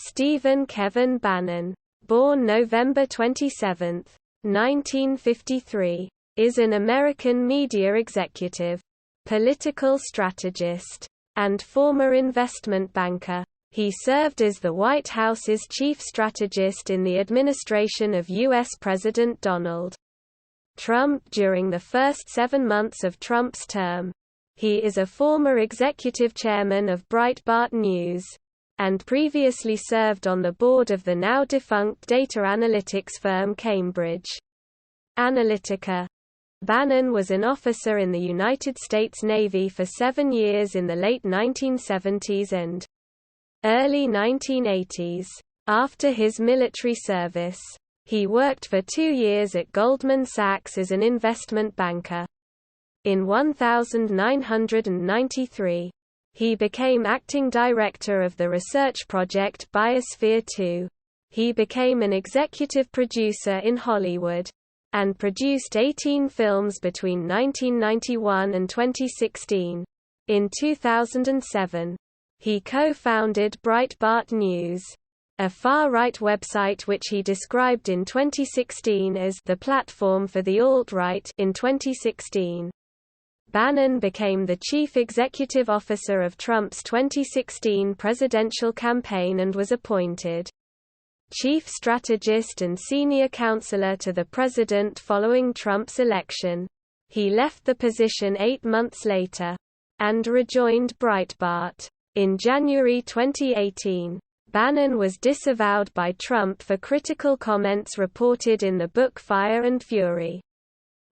Stephen Kevin Bannon, born November 27, 1953, is an American media executive, political strategist, and former investment banker. He served as the White House's chief strategist in the administration of U.S. President Donald Trump during the first 7 months of Trump's term. He is a former executive chairman of Breitbart News, and previously served on the board of the now-defunct data analytics firm Cambridge Analytica. Bannon was an officer in the United States Navy for 7 years in the late 1970s and early 1980s. After his military service, he worked for 2 years at Goldman Sachs as an investment banker. In 1993, he became acting director of the research project Biosphere 2. He became an executive producer in Hollywood, and produced 18 films between 1991 and 2016. In 2007, he co-founded Breitbart News, a far-right website which he described in 2016 as the platform for the alt-right. In 2016, Bannon became the chief executive officer of Trump's 2016 presidential campaign and was appointed chief strategist and senior counselor to the president following Trump's election. He left the position 8 months later, and rejoined Breitbart. In January 2018, Bannon was disavowed by Trump for critical comments reported in the book Fire and Fury,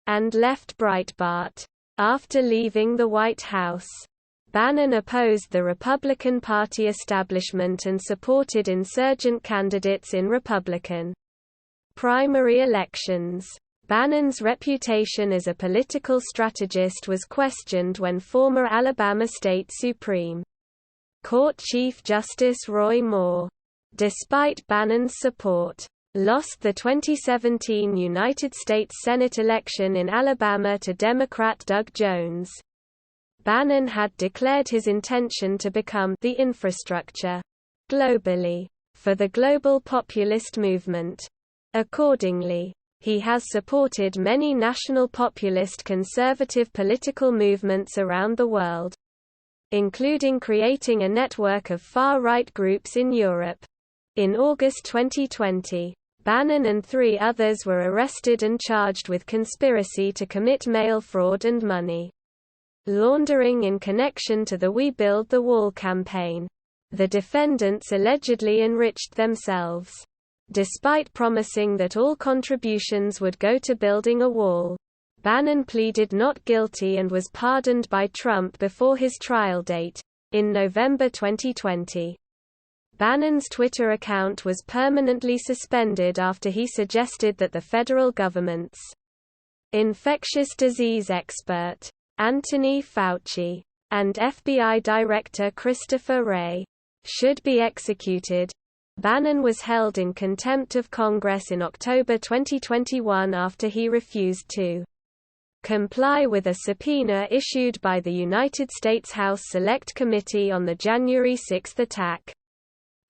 and left Breitbart. After leaving the White House, Bannon opposed the Republican Party establishment and supported insurgent candidates in Republican primary elections. Bannon's reputation as a political strategist was questioned when former Alabama State Supreme Court Chief Justice Roy Moore, despite Bannon's support, lost the 2017 United States Senate election in Alabama to Democrat Doug Jones. Bannon had declared his intention to become the infrastructure globally for the global populist movement. Accordingly, he has supported many national populist conservative political movements around the world, including creating a network of far-right groups in Europe. In August 2020, Bannon and 3 others were arrested and charged with conspiracy to commit mail fraud and money laundering in connection to the We Build the Wall campaign. The defendants allegedly enriched themselves, despite promising that all contributions would go to building a wall. Bannon pleaded not guilty and was pardoned by Trump before his trial date, in November 2020. Bannon's Twitter account was permanently suspended after he suggested that the federal government's infectious disease expert, Anthony Fauci, and FBI Director Christopher Wray should be executed. Bannon was held in contempt of Congress in October 2021 after he refused to comply with a subpoena issued by the United States House Select Committee on the January 6 attack.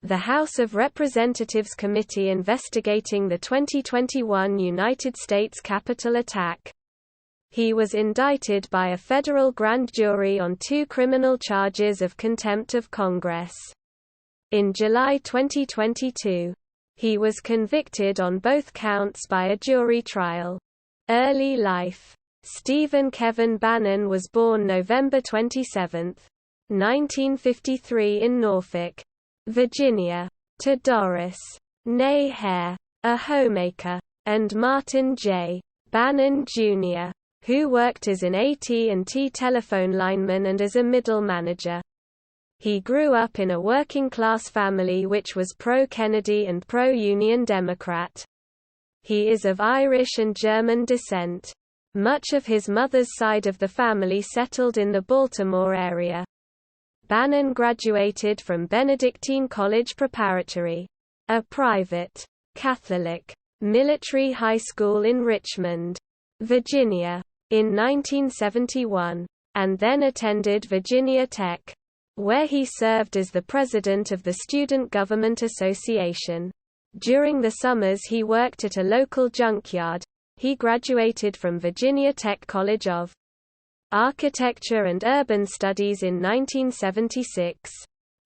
The House of Representatives Committee investigating the 2021 United States Capitol attack. He was indicted by a federal grand jury on 2 criminal charges of contempt of Congress. In July 2022, he was convicted on both counts by a jury trial. Early life. Stephen Kevin Bannon was born November 27, 1953 in Norfolk, Virginia, to Doris née Hare, a homemaker, and Martin J. Bannon, Jr., who worked as an AT&T telephone lineman and as a middle manager. He grew up in a working-class family which was pro-Kennedy and pro-Union Democrat. He is of Irish and German descent. Much of his mother's side of the family settled in the Baltimore area. Bannon graduated from Benedictine College Preparatory, a private, Catholic, military high school in Richmond, Virginia, in 1971, and then attended Virginia Tech, where he served as the president of the Student Government Association. During the summers he worked at a local junkyard. He graduated from Virginia Tech College of Architecture and Urban Studies in 1976,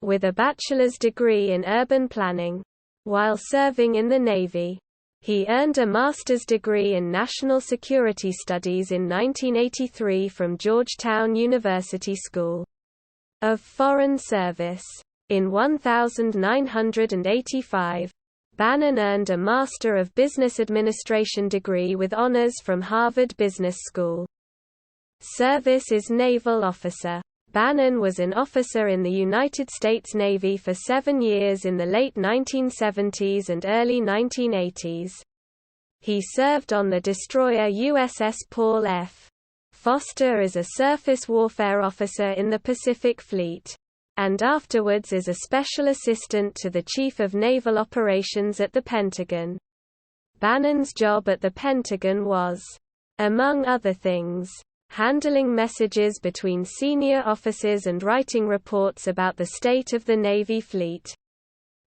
with a bachelor's degree in urban planning. While serving in the Navy, he earned a master's degree in National Security Studies in 1983 from Georgetown University School of Foreign Service. In 1985, Bannon earned a Master of Business Administration degree with honors from Harvard Business School. Service is naval officer. Bannon was an officer in the United States Navy for 7 years in the late 1970s and early 1980s. He served on the destroyer USS Paul F. Foster as a surface warfare officer in the Pacific Fleet, and afterwards as a special assistant to the Chief of Naval Operations at the Pentagon. Bannon's job at the Pentagon was, among other things, handling messages between senior officers and writing reports about the state of the Navy fleet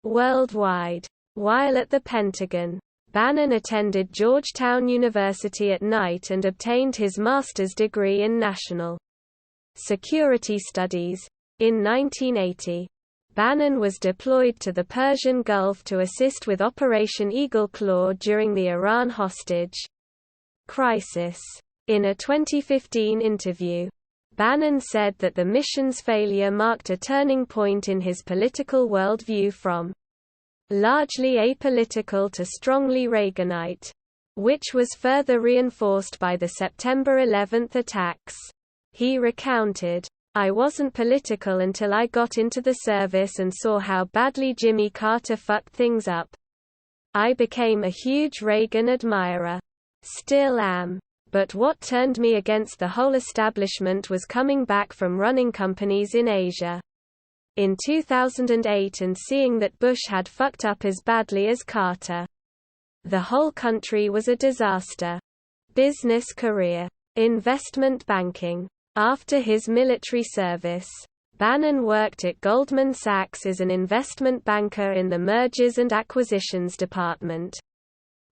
worldwide. While at the Pentagon, Bannon attended Georgetown University at night and obtained his master's degree in National Security Studies. In 1980, Bannon was deployed to the Persian Gulf to assist with Operation Eagle Claw during the Iran hostage crisis. In a 2015 interview, Bannon said that the mission's failure marked a turning point in his political worldview from largely apolitical to strongly Reaganite, which was further reinforced by the September 11 attacks. He recounted, "I wasn't political until I got into the service and saw how badly Jimmy Carter fucked things up. I became a huge Reagan admirer. Still am. But what turned me against the whole establishment was coming back from running companies in Asia in 2008 and seeing that Bush had fucked up as badly as Carter. The whole country was a disaster." Business career. Investment banking. After his military service, Bannon worked at Goldman Sachs as an investment banker in the Mergers and Acquisitions department.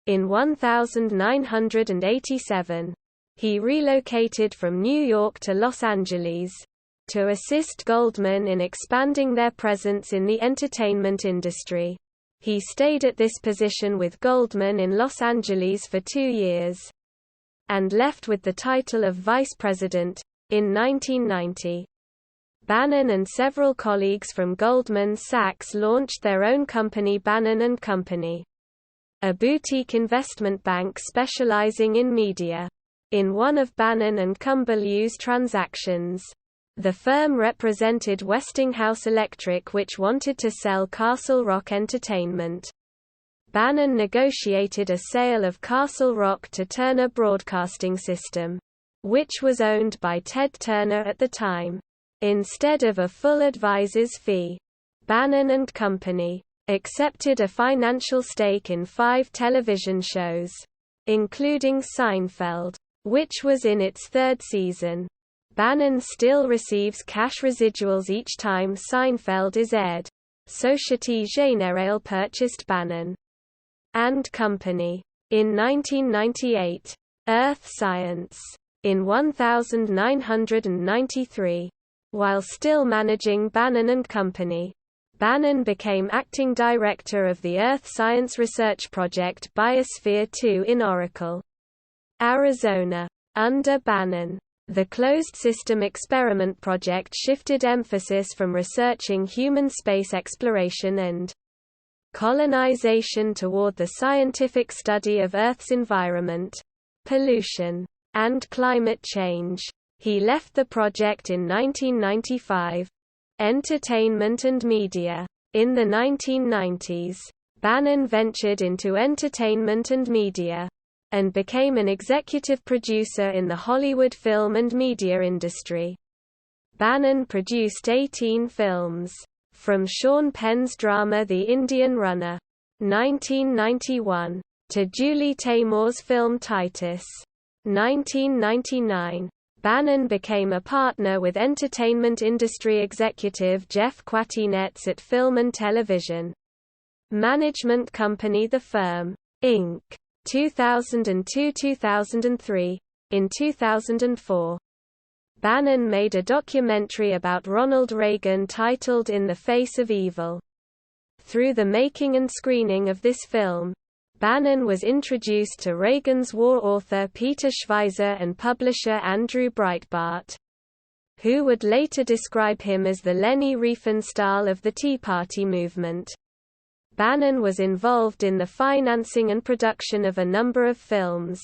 In 1987, he relocated from New York to Los Angeles to assist Goldman in expanding their presence in the entertainment industry. He stayed at this position with Goldman in Los Angeles for 2 years, and left with the title of vice president in 1990. Bannon and several colleagues from Goldman Sachs launched their own company, Bannon & Company, a boutique investment bank specializing in media. In one of Bannon & Company's transactions, the firm represented Westinghouse Electric, which wanted to sell Castle Rock Entertainment. Bannon negotiated a sale of Castle Rock to Turner Broadcasting System, which was owned by Ted Turner at the time. Instead of a full advisor's fee, Bannon & Company accepted a financial stake in 5 television shows, including Seinfeld, which was in its 3rd season. Bannon still receives cash residuals each time Seinfeld is aired. Société Générale purchased Bannon & Company in 1998. Earth Science. In 1993, while still managing Bannon & Company, Bannon became acting director of the Earth Science Research Project Biosphere 2 in Oracle, Arizona. Under Bannon, the Closed System Experiment Project shifted emphasis from researching human space exploration and colonization toward the scientific study of Earth's environment, pollution, and climate change. He left the project in 1995. Entertainment and media. In the 1990s, Bannon ventured into entertainment and media, and became an executive producer in the Hollywood film and media industry. Bannon produced 18 films, from Sean Penn's drama The Indian Runner, 1991, to Julie Taymor's film Titus, 1999. Bannon became a partner with entertainment industry executive Jeff Kwatinetz at film and television management company The Firm, Inc. 2002–2003. In 2004, Bannon made a documentary about Ronald Reagan titled In the Face of Evil. Through the making and screening of this film, Bannon was introduced to Reagan's war author Peter Schweizer and publisher Andrew Breitbart, who would later describe him as the Leni Riefenstahl of the Tea Party movement. Bannon was involved in the financing and production of a number of films,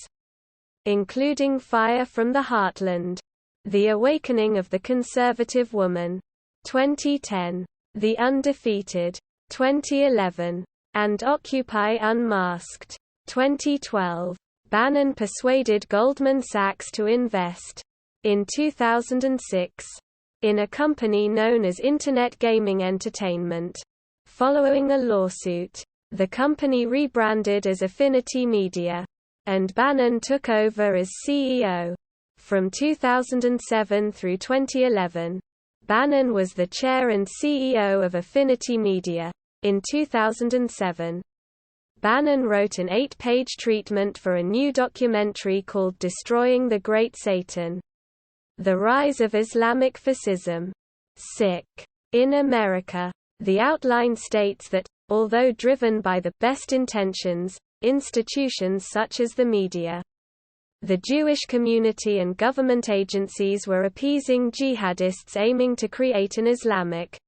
including Fire from the Heartland, The Awakening of the Conservative Woman, 2010, The Undefeated, 2011, and Occupy Unmasked, 2012. Bannon persuaded Goldman Sachs to invest, in 2006, in a company known as Internet Gaming Entertainment. Following a lawsuit, the company rebranded as Affinity Media, and Bannon took over as CEO. From 2007 through 2011, Bannon was the chair and CEO of Affinity Media. In 2007, Bannon wrote an 8-page treatment for a new documentary called Destroying the Great Satan: The Rise of Islamic Fascism. Sick. In America. The outline states that, although driven by the best intentions, institutions such as the media, the Jewish community and government agencies were appeasing jihadists aiming to create an Islamic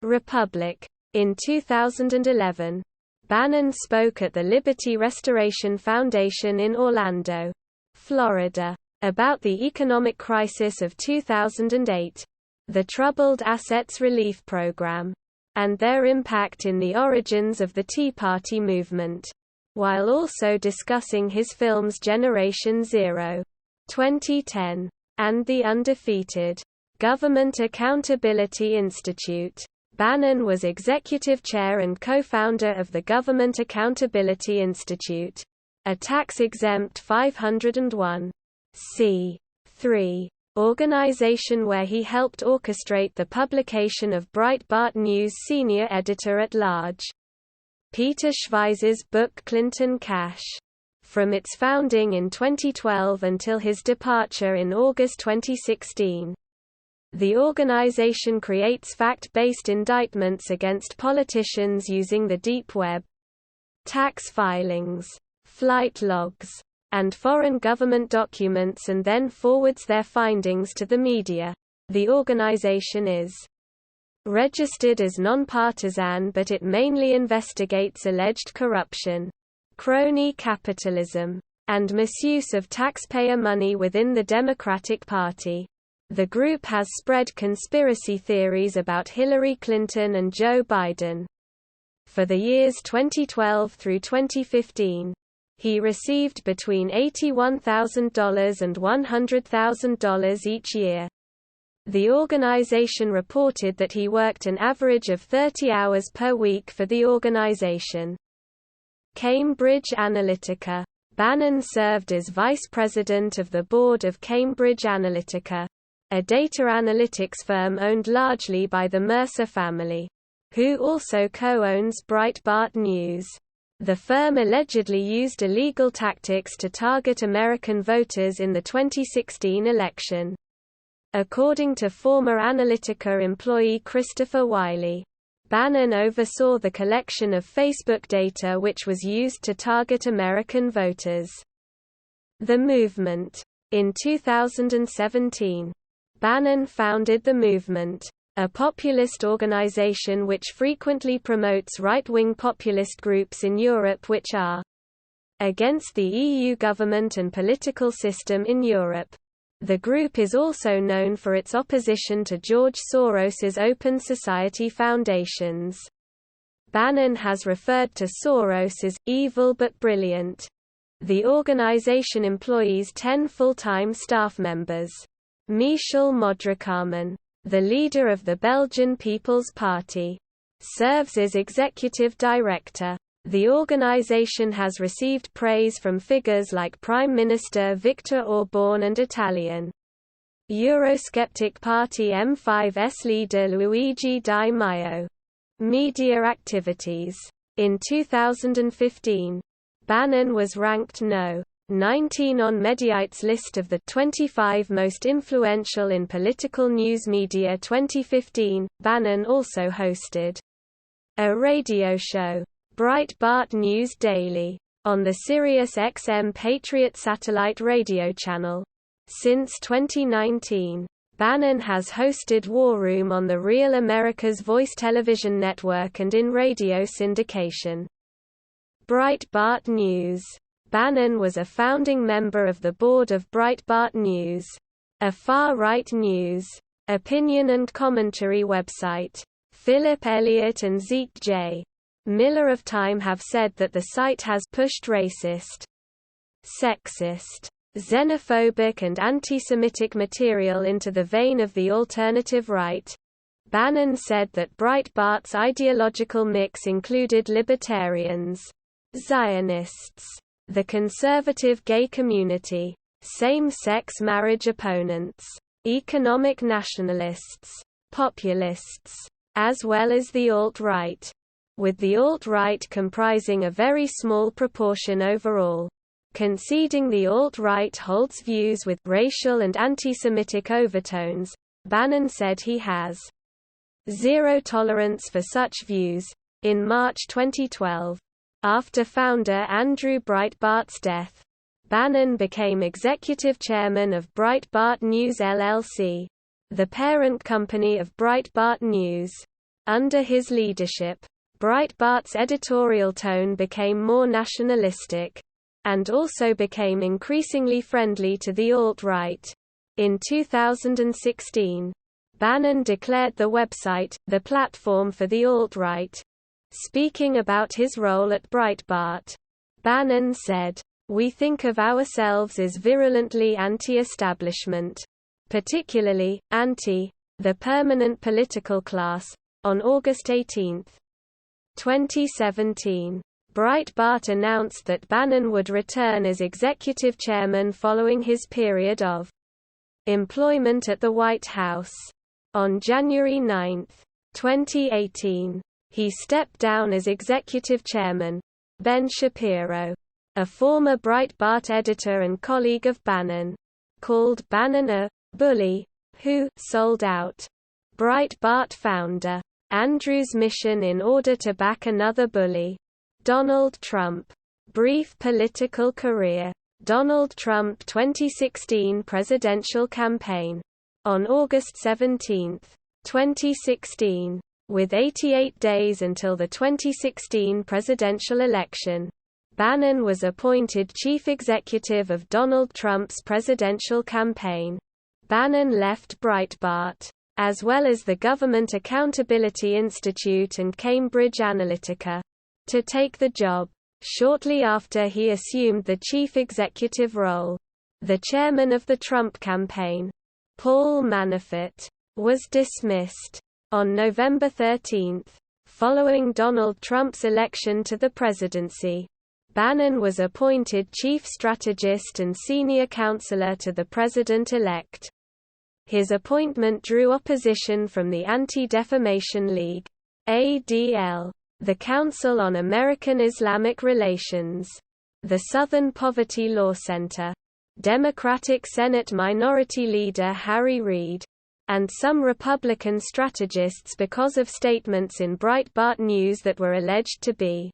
republic. In 2011, Bannon spoke at the Liberty Restoration Foundation in Orlando, Florida, about the economic crisis of 2008, the Troubled Assets Relief Program, and their impact in the origins of the Tea Party movement, while also discussing his films Generation Zero, 2010, and The Undefeated. Government Accountability Institute. Bannon was executive chair and co-founder of the Government Accountability Institute, a tax-exempt 501(c)(3) organization where he helped orchestrate the publication of Breitbart News' senior editor-at-large, Peter Schweizer's book Clinton Cash. From its founding in 2012 until his departure in August 2016. The organization creates fact-based indictments against politicians using the deep web, tax filings, flight logs, and foreign government documents and then forwards their findings to the media. The organization is registered as nonpartisan, but it mainly investigates alleged corruption, crony capitalism, and misuse of taxpayer money within the Democratic Party. The group has spread conspiracy theories about Hillary Clinton and Joe Biden. For the years 2012 through 2015, he received between $81,000 and $100,000 each year. The organization reported that he worked an average of 30 hours per week for the organization. Cambridge Analytica. Bannon served as vice president of the board of Cambridge Analytica, a data analytics firm owned largely by the Mercer family, who also co-owns Breitbart News. The firm allegedly used illegal tactics to target American voters in the 2016 election. According to former Analytica employee Christopher Wiley, Bannon oversaw the collection of Facebook data which was used to target American voters. The Movement. In 2017, Bannon founded The Movement, a populist organization which frequently promotes right-wing populist groups in Europe which are against the EU government and political system in Europe. The group is also known for its opposition to George Soros's Open Society foundations. Bannon has referred to Soros as evil but brilliant. The organization employs 10 full-time staff members. Michel Modrikamen, the leader of the Belgian People's Party, serves as executive director. The organization has received praise from figures like Prime Minister Viktor Orban and Italian Eurosceptic Party M5's leader Luigi Di Maio. Media activities. In 2015, Bannon was ranked No. 19 on Mediaite's list of the 25 most influential in political news media 2015. Bannon also hosted a radio show, Breitbart News Daily, on the Sirius XM Patriot satellite radio channel. Since 2019, Bannon has hosted War Room on the Real America's Voice television network and in radio syndication. Breitbart News. Bannon was a founding member of the board of Breitbart News, a far-right news, opinion and commentary website. Philip Elliott and Zeke J. Miller of Time have said that the site has pushed racist, sexist, xenophobic and anti-Semitic material into the vein of the alternative right. Bannon said that Breitbart's ideological mix included libertarians, Zionists, the conservative gay community, same-sex marriage opponents, economic nationalists, populists, as well as the alt-right, with the alt-right comprising a very small proportion overall. Conceding the alt-right holds views with racial and anti-Semitic overtones, Bannon said he has zero tolerance for such views. In March 2012, after founder Andrew Breitbart's death, Bannon became executive chairman of Breitbart News LLC, the parent company of Breitbart News. Under his leadership, Breitbart's editorial tone became more nationalistic, and also became increasingly friendly to the alt-right. In 2016, Bannon declared the website the platform for the alt-right. Speaking about his role at Breitbart, Bannon said, "We think of ourselves as virulently anti-establishment, particularly the permanent political class." On August 18, 2017, Breitbart announced that Bannon would return as executive chairman following his period of employment at the White House. On January 9, 2018, he stepped down as executive chairman. Ben Shapiro, a former Breitbart editor and colleague of Bannon, called Bannon a bully who sold out Breitbart founder Andrew's mission in order to back another bully, Donald Trump. Brief political career. Donald Trump 2016 presidential campaign. On August 17, 2016, with 88 days until the 2016 presidential election, Bannon was appointed chief executive of Donald Trump's presidential campaign. Bannon left Breitbart, as well as the Government Accountability Institute and Cambridge Analytica, to take the job. Shortly after he assumed the chief executive role, the chairman of the Trump campaign, Paul Manafort, was dismissed. On November 13, following Donald Trump's election to the presidency, Bannon was appointed chief strategist and senior counselor to the president-elect. His appointment drew opposition from the Anti-Defamation League, ADL, the Council on American Islamic Relations, the Southern Poverty Law Center, Democratic Senate Minority Leader Harry Reid, and some Republican strategists because of statements in Breitbart News that were alleged to be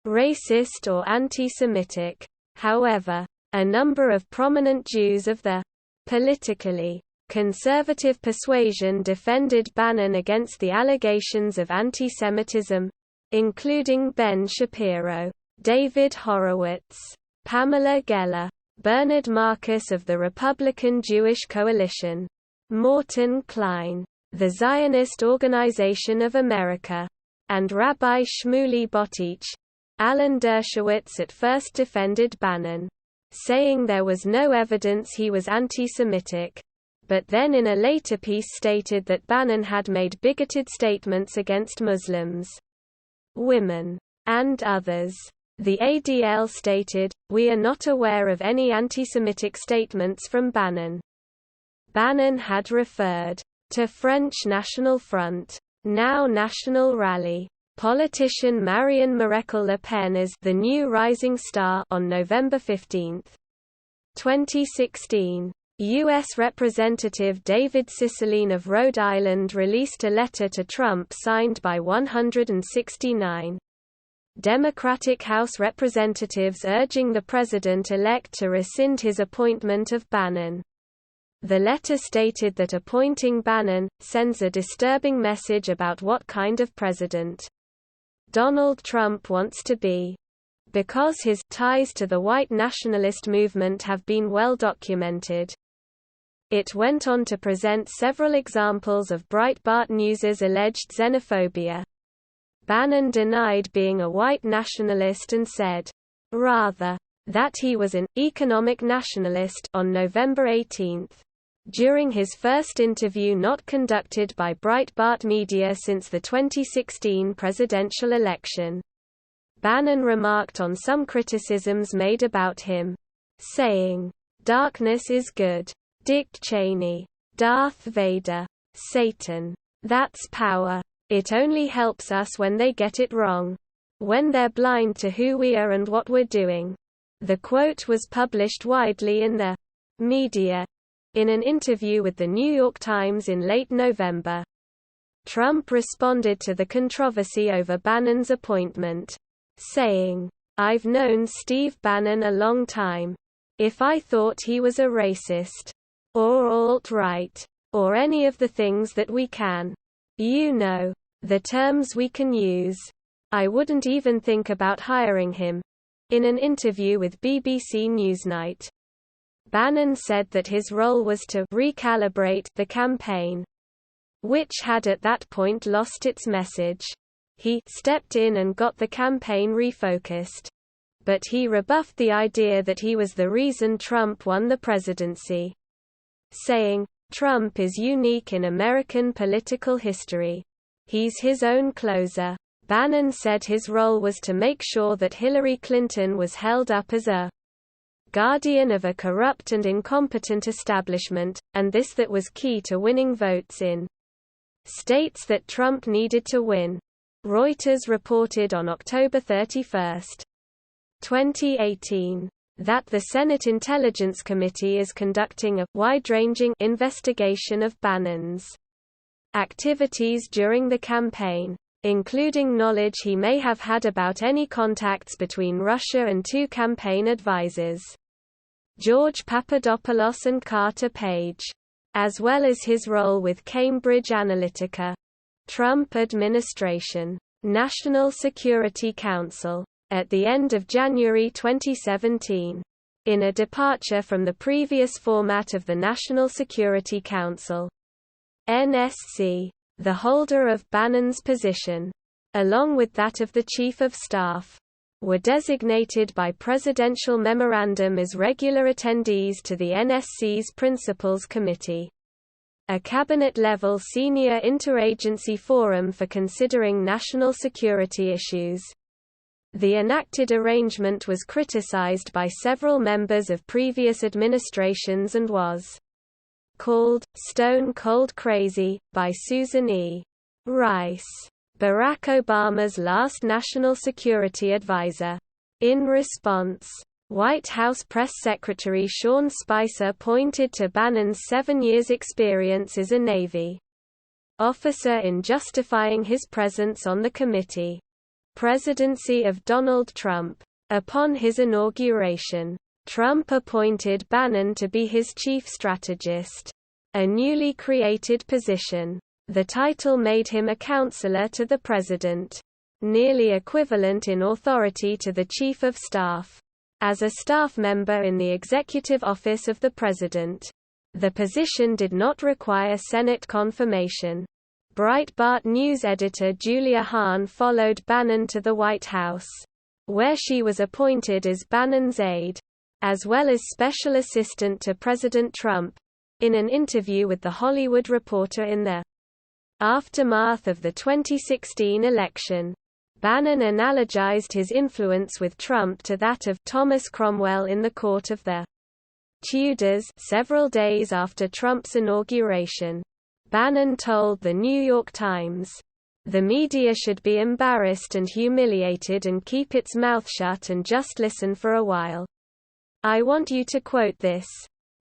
racist or anti-Semitic. However, a number of prominent Jews of the politically conservative persuasion defended Bannon against the allegations of anti-Semitism, including Ben Shapiro, David Horowitz, Pamela Geller, Bernard Marcus of the Republican Jewish Coalition, Morton Klein, the Zionist Organization of America, and Rabbi Shmuley Boteach. Alan Dershowitz at first defended Bannon, saying there was no evidence he was anti-Semitic, but then in a later piece stated that Bannon had made bigoted statements against Muslims, women, and others. The ADL stated, "We are not aware of any anti-Semitic statements from Bannon." Bannon had referred to French National Front, now National Rally, politician Mariine Maréchal Le Pen as the new rising star on November 15, 2016. U.S. Representative David Cicilline of Rhode Island released a letter to Trump signed by 169 Democratic House representatives urging the president-elect to rescind his appointment of Bannon. The letter stated that appointing Bannon sends a disturbing message about what kind of president Donald Trump wants to be, because his ties to the white nationalist movement have been well documented. It went on to present several examples of Breitbart News's alleged xenophobia. Bannon denied being a white nationalist and said, rather, that he was an economic nationalist on November 18. During his first interview not conducted by Breitbart Media since the 2016 presidential election, Bannon remarked on some criticisms made about him, saying, "Darkness is good. Dick Cheney. Darth Vader. Satan. That's power. It only helps us when they get it wrong. When they're blind to who we are and what we're doing." The quote was published widely in the media in an interview with the New York Times in late November. Trump responded to the controversy over Bannon's appointment, saying, "I've known Steve Bannon a long time. If I thought he was a racist, or alt-right, or any of the things that we can, the terms we can use, I wouldn't even think about hiring him." In an interview with BBC Newsnight, Bannon said that his role was to recalibrate the campaign, which had at that point lost its message. He stepped in and got the campaign refocused. But he rebuffed the idea that he was the reason Trump won the presidency, saying, "Trump is unique in American political history. He's his own closer." Bannon said his role was to make sure that Hillary Clinton was held up as a guardian of a corrupt and incompetent establishment, and that was key to winning votes in states that Trump needed to win. Reuters reported on October 31, 2018, that the Senate Intelligence Committee is conducting a wide-ranging investigation of Bannon's activities during the campaign, including knowledge he may have had about any contacts between Russia and two campaign advisors, George Papadopoulos and Carter Page, as well as his role with Cambridge Analytica. Trump administration. National Security Council. At the end of January 2017. In a departure from the previous format of the National Security Council, NSC, the holder of Bannon's position, along with that of the Chief of Staff, were designated by presidential memorandum as regular attendees to the NSC's Principals Committee, a cabinet-level senior interagency forum for considering national security issues. The enacted arrangement was criticized by several members of previous administrations and was called "stone cold crazy" by Susan E. Rice, Barack Obama's last national security advisor. In response, White House Press Secretary Sean Spicer pointed to Bannon's 7 years' experience as a Navy officer in justifying his presence on the committee. Presidency of Donald Trump. Upon his inauguration, Trump appointed Bannon to be his chief strategist, a newly created position. The title made him a counselor to the president, nearly equivalent in authority to the chief of staff. As a staff member in the executive office of the president, the position did not require Senate confirmation. Breitbart News editor Julia Hahn followed Bannon to the White House, where she was appointed as Bannon's aide, as well as special assistant to President Trump. In an interview with The Hollywood Reporter in the aftermath of the 2016 election, Bannon analogized his influence with Trump to that of Thomas Cromwell in the court of the Tudors several days after Trump's inauguration. Bannon told The New York Times, "The media should be embarrassed and humiliated and keep its mouth shut and just listen for a while. I want you to quote this.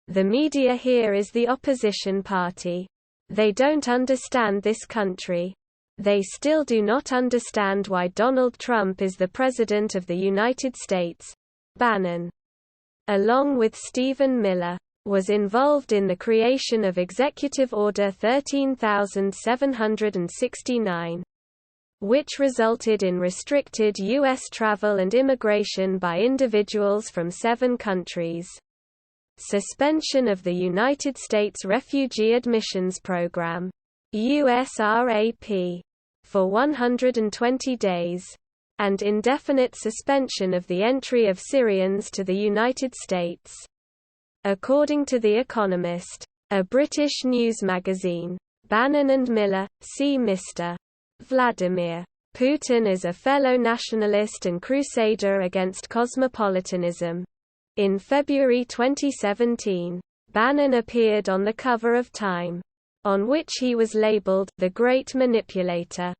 The media here is the opposition party. They don't understand this country. They still do not understand why Donald Trump is the President of the United States." Bannon, along with Stephen Miller, was involved in the creation of Executive Order 13769, which resulted in restricted U.S. travel and immigration by individuals from 7 countries. Suspension of the United States Refugee Admissions Program, USRAP, for 120 days, and indefinite suspension of the entry of Syrians to the United States. According to The Economist, a British news magazine, Bannon and Miller, see Mr. Vladimir Putin is a fellow nationalist and crusader against cosmopolitanism. In February 2017, Bannon appeared on the cover of Time, on which he was labeled "The Great Manipulator."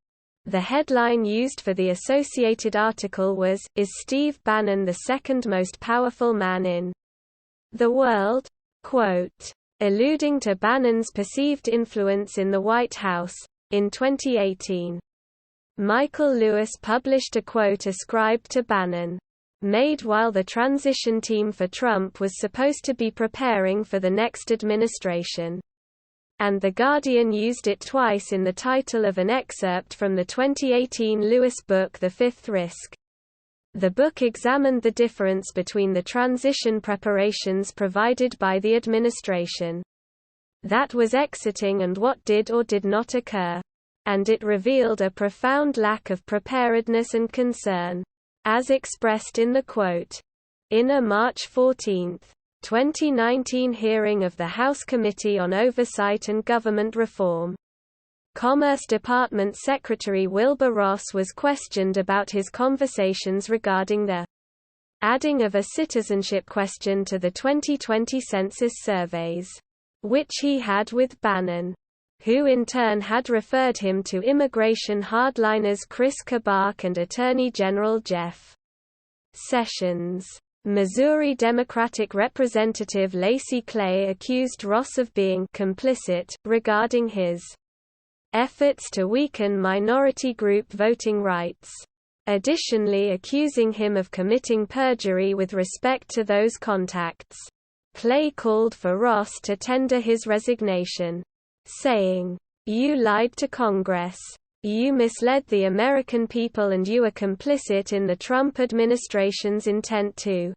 The headline used for the associated article was, "Is Steve Bannon the second most powerful man in the world?" Quote, alluding to Bannon's perceived influence in the White House. In 2018, Michael Lewis published a quote ascribed to Bannon, made while the transition team for Trump was supposed to be preparing for the next administration. And The Guardian used it twice in the title of an excerpt from the 2018 Lewis book The Fifth Risk. The book examined the difference between the transition preparations provided by the administration that was exiting and what did or did not occur. And it revealed a profound lack of preparedness and concern, as expressed in the quote. In a March 14, 2019 hearing of the House Committee on Oversight and Government Reform, Commerce Department Secretary Wilbur Ross was questioned about his conversations regarding the adding of a citizenship question to the 2020 census surveys, which he had with Bannon, who in turn had referred him to immigration hardliners Chris Kobach and Attorney General Jeff Sessions. Missouri Democratic Representative Lacey Clay accused Ross of being complicit regarding his efforts to weaken minority group voting rights, additionally accusing him of committing perjury with respect to those contacts. Clay called for Ross to tender his resignation, saying, "You lied to Congress. You misled the American people and you are complicit in the Trump administration's intent to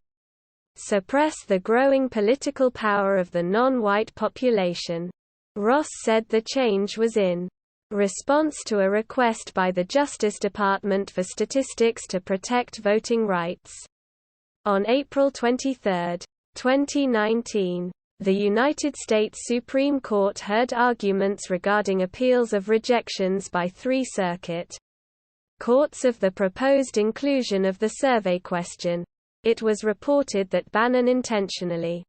suppress the growing political power of the non-white population." Ross said the change was in response to a request by the Justice Department for statistics to protect voting rights. On April 23, 2019, the United States Supreme Court heard arguments regarding appeals of rejections by 3 circuit courts of the proposed inclusion of the survey question. It was reported that Bannon intentionally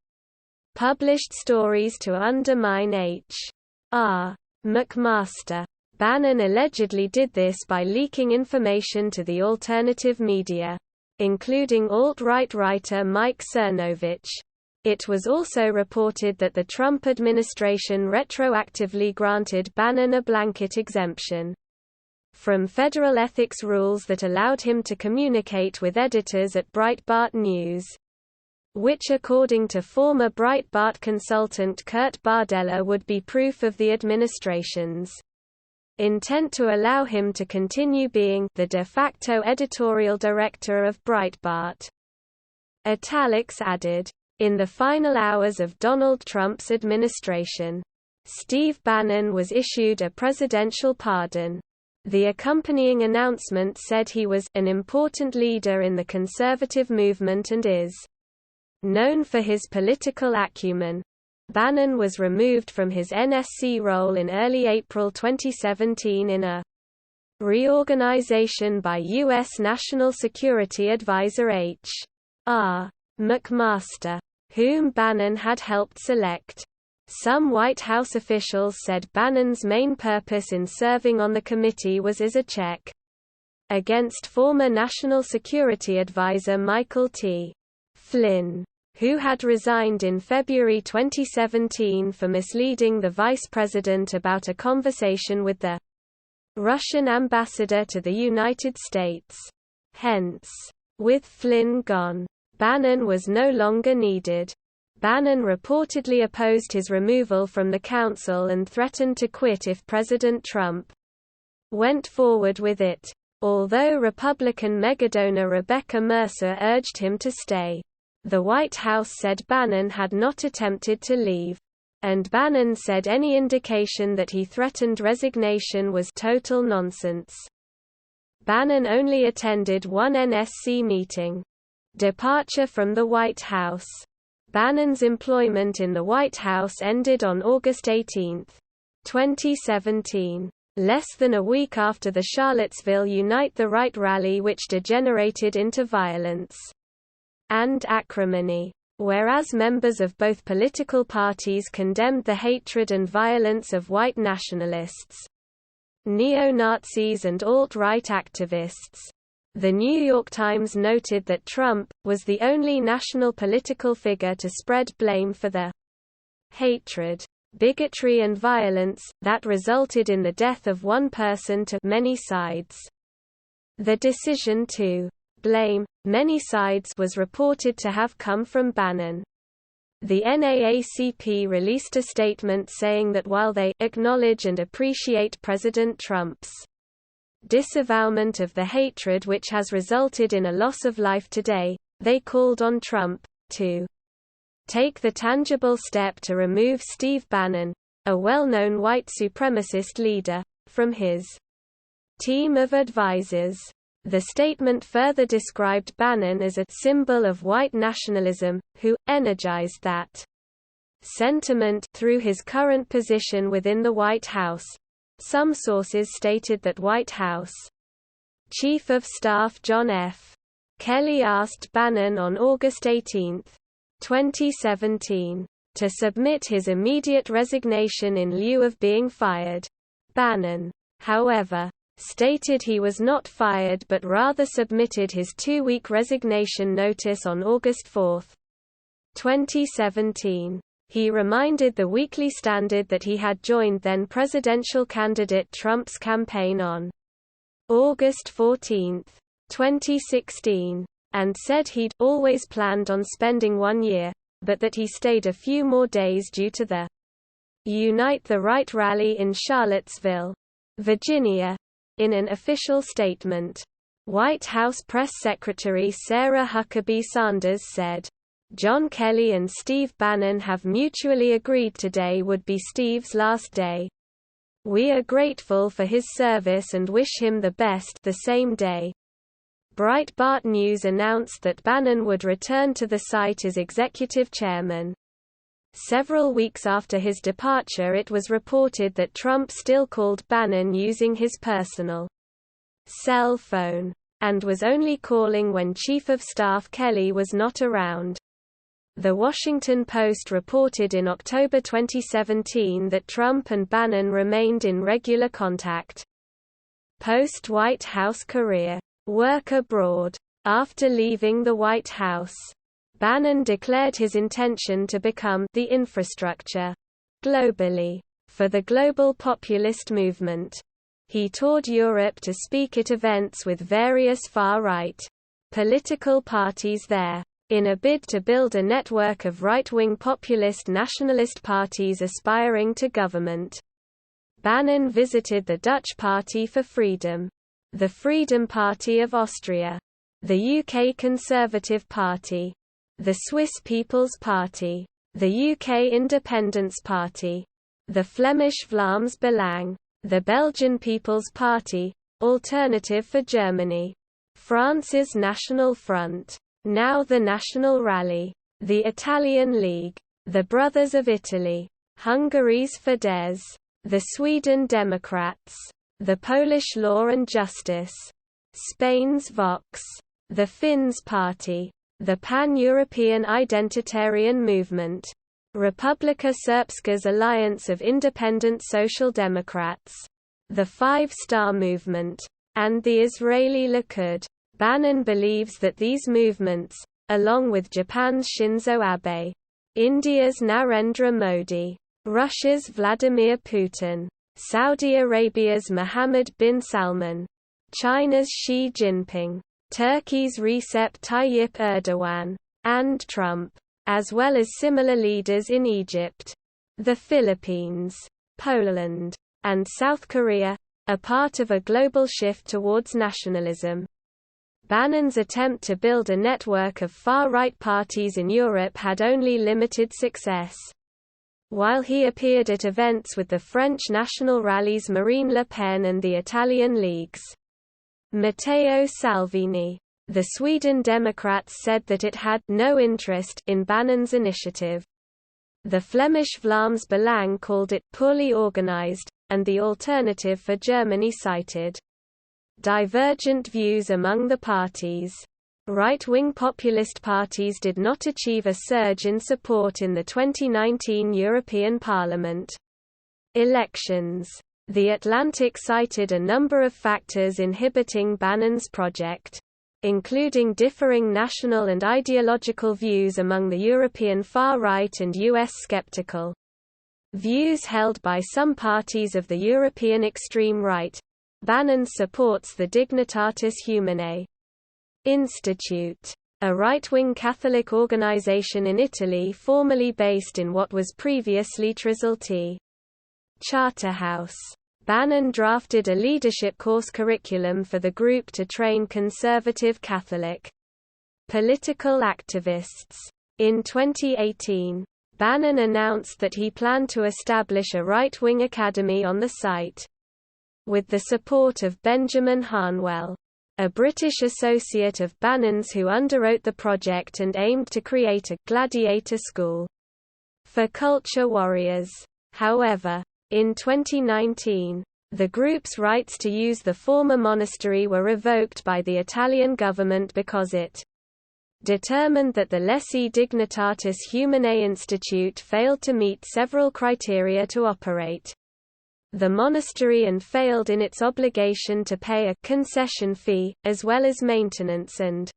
published stories to undermine H.R. McMaster. Bannon allegedly did this by leaking information to the alternative media, including alt-right writer Mike Cernovich. It was also reported that the Trump administration retroactively granted Bannon a blanket exemption from federal ethics rules that allowed him to communicate with editors at Breitbart News, which according to former Breitbart consultant Kurt Bardella would be proof of the administration's intent to allow him to continue being the de facto editorial director of Breitbart. Italics added, in the final hours of Donald Trump's administration, Steve Bannon was issued a presidential pardon. The accompanying announcement said he was an important leader in the conservative movement and is known for his political acumen. Bannon was removed from his NSC role in early April 2017 in a reorganization by U.S. National Security Advisor H.R. McMaster, whom Bannon had helped select. Some White House officials said Bannon's main purpose in serving on the committee was as a check against former National Security Advisor Michael T. Flynn, who had resigned in February 2017 for misleading the vice president about a conversation with the Russian ambassador to the United States. Hence, with Flynn gone, Bannon was no longer needed. Bannon reportedly opposed his removal from the council and threatened to quit if President Trump went forward with it, although Republican megadonor Rebecca Mercer urged him to stay. The White House said Bannon had not attempted to leave, and Bannon said any indication that he threatened resignation was total nonsense. Bannon only attended one NSC meeting. Departure from the White House. Bannon's employment in the White House ended on August 18, 2017, less than a week after the Charlottesville Unite the Right rally, which degenerated into violence and acrimony. Whereas members of both political parties condemned the hatred and violence of white nationalists, neo-Nazis and alt-right activists, The New York Times noted that Trump was the only national political figure to spread blame for the hatred, bigotry and violence that resulted in the death of one person to many sides. The decision to blame many sides was reported to have come from Bannon. The NAACP released a statement saying that while they acknowledge and appreciate President Trump's disavowalment of the hatred which has resulted in a loss of life today, they called on Trump to take the tangible step to remove Steve Bannon, a well-known white supremacist leader, from his team of advisors. The statement further described Bannon as a symbol of white nationalism, who energized that sentiment through his current position within the White House. Some sources stated that White House Chief of Staff John F. Kelly asked Bannon on August 18, 2017, to submit his immediate resignation in lieu of being fired. Bannon, however, stated he was not fired but rather submitted his 2-week resignation notice on August 4, 2017. He reminded the Weekly Standard that he had joined then-presidential candidate Trump's campaign on August 14, 2016, and said he'd always planned on spending 1 year, but that he stayed a few more days due to the Unite the Right rally in Charlottesville, Virginia. In an official statement, White House Press Secretary Sarah Huckabee Sanders said, "John Kelly and Steve Bannon have mutually agreed today would be Steve's last day. We are grateful for his service and wish him the best." The same day, Breitbart News announced that Bannon would return to the site as executive chairman. Several weeks after his departure, it was reported that Trump still called Bannon using his personal cell phone, and was only calling when Chief of Staff Kelly was not around. The Washington Post reported in October 2017 that Trump and Bannon remained in regular contact. Post-White House career. Work abroad. After leaving the White House, Bannon declared his intention to become the infrastructure globally for the global populist movement. He toured Europe to speak at events with various far-right political parties there, in a bid to build a network of right-wing populist nationalist parties aspiring to government. Bannon visited the Dutch Party for Freedom, the Freedom Party of Austria, the UK Conservative Party, the Swiss People's Party, the UK Independence Party, the Flemish Vlaams Belang, the Belgian People's Party, Alternative for Germany, France's National Front, now the National Rally, the Italian League, the Brothers of Italy, Hungary's Fidesz, the Sweden Democrats, the Polish Law and Justice, Spain's Vox, the Finns Party, the Pan-European Identitarian Movement, Republika Srpska's Alliance of Independent Social Democrats, the Five Star Movement, and the Israeli Likud. Bannon believes that these movements, along with Japan's Shinzo Abe, India's Narendra Modi, Russia's Vladimir Putin, Saudi Arabia's Mohammed bin Salman, China's Xi Jinping, Turkey's Recep Tayyip Erdogan, and Trump, as well as similar leaders in Egypt, the Philippines, Poland, and South Korea, are part of a global shift towards nationalism. Bannon's attempt to build a network of far-right parties in Europe had only limited success. While he appeared at events with the French national rallies Marine Le Pen and the Italian leagues, Matteo Salvini, the Sweden Democrats said that it had no interest in Bannon's initiative. The Flemish Vlaams Belang called it poorly organized, and the Alternative for Germany cited divergent views among the parties. Right-wing populist parties did not achieve a surge in support in the 2019 European Parliament elections. The Atlantic cited a number of factors inhibiting Bannon's project, including differing national and ideological views among the European far-right and U.S. skeptical views held by some parties of the European extreme right. Bannon supports the Dignitatis Humanae Institute, a right-wing Catholic organization in Italy formerly based in what was previously Trisulti Charterhouse. Bannon drafted a leadership course curriculum for the group to train conservative Catholic political activists. In 2018, Bannon announced that he planned to establish a right-wing academy on the site, with the support of Benjamin Harnwell, a British associate of Bannon's who underwrote the project and aimed to create a gladiator school for culture warriors. However, in 2019, the group's rights to use the former monastery were revoked by the Italian government because it determined that the Lesi Dignitatis Humanae Institute failed to meet several criteria to operate the monastery and failed in its obligation to pay a concession fee, as well as maintenance and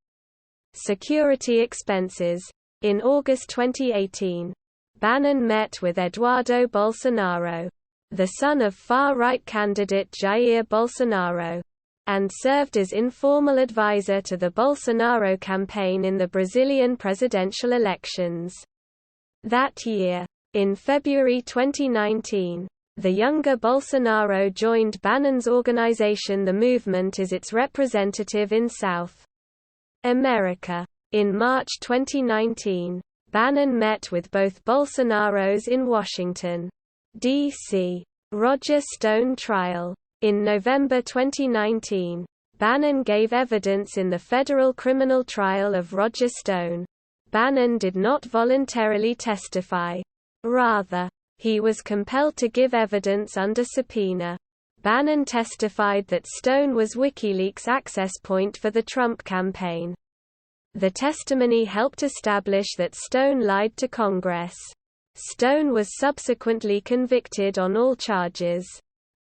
security expenses. In August 2018, Bannon met with Eduardo Bolsonaro, the son of far-right candidate Jair Bolsonaro, and served as informal advisor to the Bolsonaro campaign in the Brazilian presidential elections that year. In February 2019, the younger Bolsonaro joined Bannon's organization The Movement as its representative in South America. In March 2019, Bannon met with both Bolsonaros in Washington, D.C. Roger Stone trial. In November 2019, Bannon gave evidence in the federal criminal trial of Roger Stone. Bannon did not voluntarily testify. Rather, he was compelled to give evidence under subpoena. Bannon testified that Stone was WikiLeaks' access point for the Trump campaign. The testimony helped establish that Stone lied to Congress. Stone was subsequently convicted on all charges,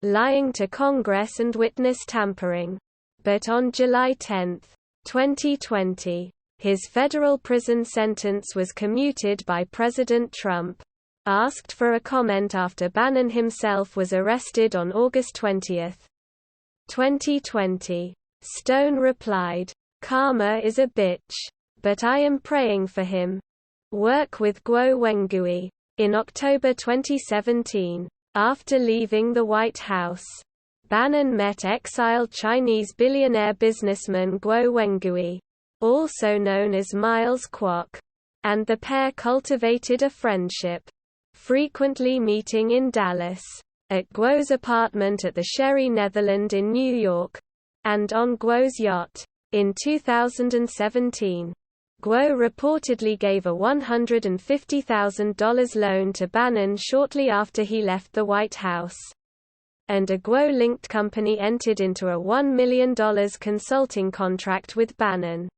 lying to Congress and witness tampering. But on July 10, 2020, his federal prison sentence was commuted by President Trump. Asked for a comment after Bannon himself was arrested on August 20, 2020, Stone replied, "Karma is a bitch. But I am praying for him." Work with Guo Wengui. In October 2017, after leaving the White House, Bannon met exiled Chinese billionaire businessman Guo Wengui, also known as Miles Kwok, and the pair cultivated a friendship, frequently meeting in Dallas, at Guo's apartment at the Sherry Netherland in New York, and on Guo's yacht. In 2017, Guo reportedly gave a $150,000 loan to Bannon shortly after he left the White House, and a Guo-linked company entered into a $1 million consulting contract with Bannon.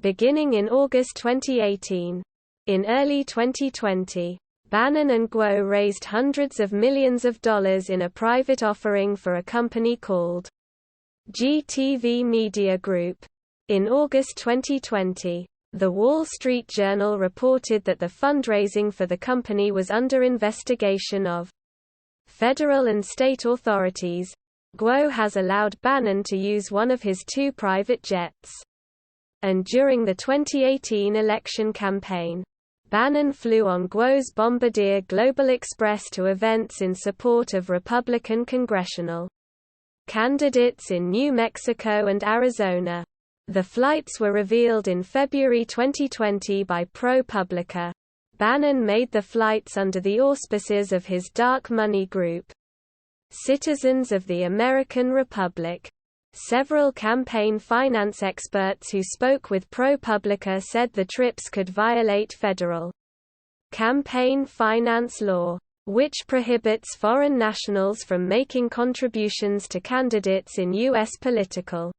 beginning in August 2018. In early 2020, Bannon and Guo raised hundreds of millions of dollars in a private offering for a company called GTV Media Group. In August 2020, The Wall Street Journal reported that the fundraising for the company was under investigation of federal and state authorities. Guo has allowed Bannon to use one of his 2 private jets. And during the 2018 election campaign, Bannon flew on Guo's Bombardier Global Express to events in support of Republican congressional candidates in New Mexico and Arizona. The flights were revealed in February 2020 by ProPublica. Bannon made the flights under the auspices of his dark money group, Citizens of the American Republic. Several campaign finance experts who spoke with ProPublica said the trips could violate federal campaign finance law, which prohibits foreign nationals from making contributions to candidates in U.S. political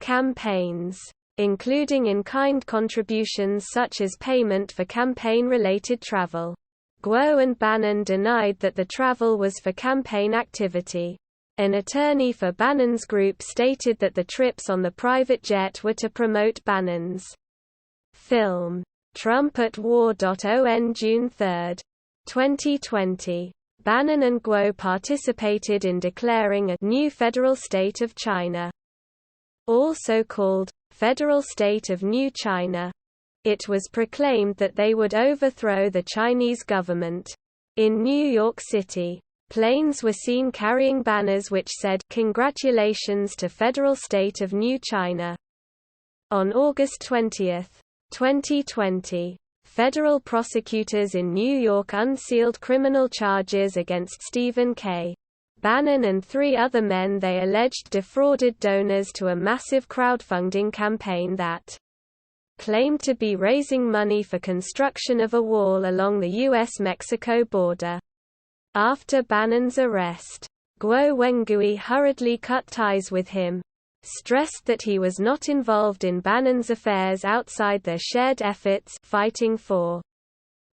campaigns, including in-kind contributions such as payment for campaign-related travel. Guo and Bannon denied that the travel was for campaign activity. An attorney for Bannon's group stated that the trips on the private jet were to promote Bannon's film, Trump at War. On June 3, 2020, Bannon and Guo participated in declaring a new federal state of China, also called Federal State of New China. It was proclaimed that they would overthrow the Chinese government. In New York City, planes were seen carrying banners which said, "Congratulations to Federal State of New China." On August 20, 2020, federal prosecutors in New York unsealed criminal charges against Stephen K. Bannon and 3 other men they alleged defrauded donors to a massive crowdfunding campaign that claimed to be raising money for construction of a wall along the U.S.-Mexico border. After Bannon's arrest, Guo Wengui hurriedly cut ties with him, stressed that he was not involved in Bannon's affairs outside their shared efforts fighting for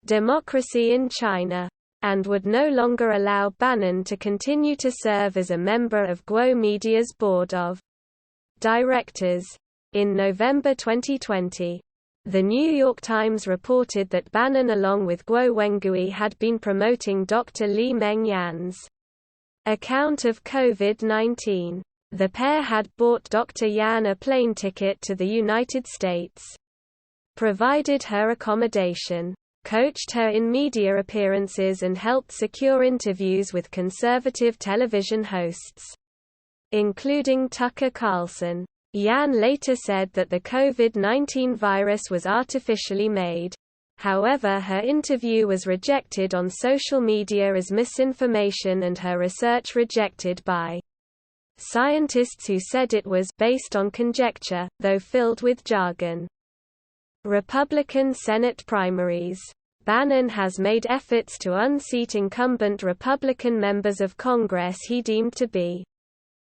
democracy in China, and would no longer allow Bannon to continue to serve as a member of Guo Media's board of directors. In November 2020, The New York Times reported that Bannon along with Guo Wengui had been promoting Dr. Li Mengyan's account of COVID-19. The pair had bought Dr. Yan a plane ticket to the United States, provided her accommodation, coached her in media appearances and helped secure interviews with conservative television hosts, including Tucker Carlson. Yan later said that the COVID-19 virus was artificially made. However, her interview was rejected on social media as misinformation and her research rejected by scientists who said it was based on conjecture, though filled with jargon. Republican Senate primaries. Bannon has made efforts to unseat incumbent Republican members of Congress he deemed to be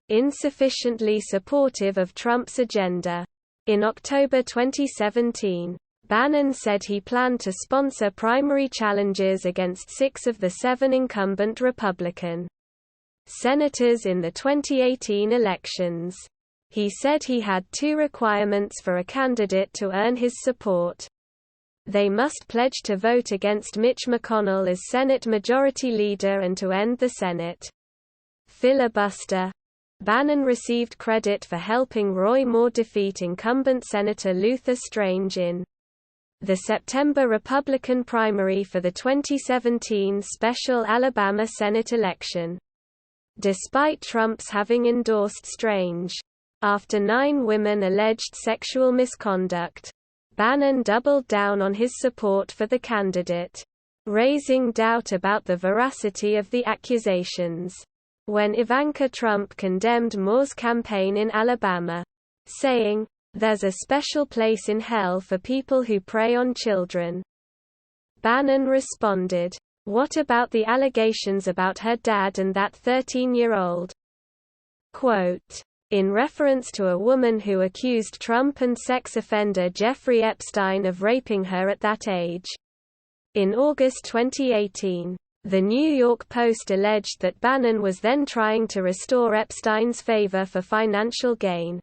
insufficiently supportive of Trump's agenda. In October 2017, Bannon said he planned to sponsor primary challenges against 6 of the 7 incumbent Republican senators in the 2018 elections. He said he had 2 requirements for a candidate to earn his support. They must pledge to vote against Mitch McConnell as Senate Majority Leader and to end the Senate filibuster. Bannon received credit for helping Roy Moore defeat incumbent Senator Luther Strange in the September Republican primary for the 2017 special Alabama Senate election. Despite Trump's having endorsed Strange, after 9 women alleged sexual misconduct, Bannon doubled down on his support for the candidate, raising doubt about the veracity of the accusations. When Ivanka Trump condemned Moore's campaign in Alabama, saying, "There's a special place in hell for people who prey on children," Bannon responded, "What about the allegations about her dad and that 13-year-old?" Quote, in reference to a woman who accused Trump and sex offender Jeffrey Epstein of raping her at that age. In August 2018, The New York Post alleged that Bannon was then trying to restore Epstein's favor for financial gain.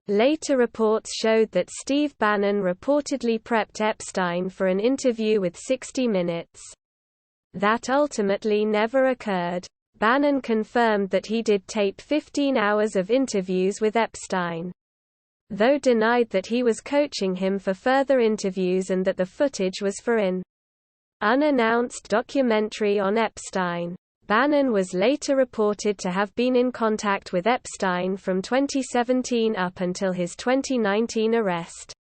Later reports showed that Steve Bannon reportedly prepped Epstein for an interview with 60 Minutes. That ultimately never occurred. Bannon confirmed that he did tape 15 hours of interviews with Epstein, though denied that he was coaching him for further interviews and that the footage was for an unannounced documentary on Epstein. Bannon was later reported to have been in contact with Epstein from 2017 up until his 2019 arrest,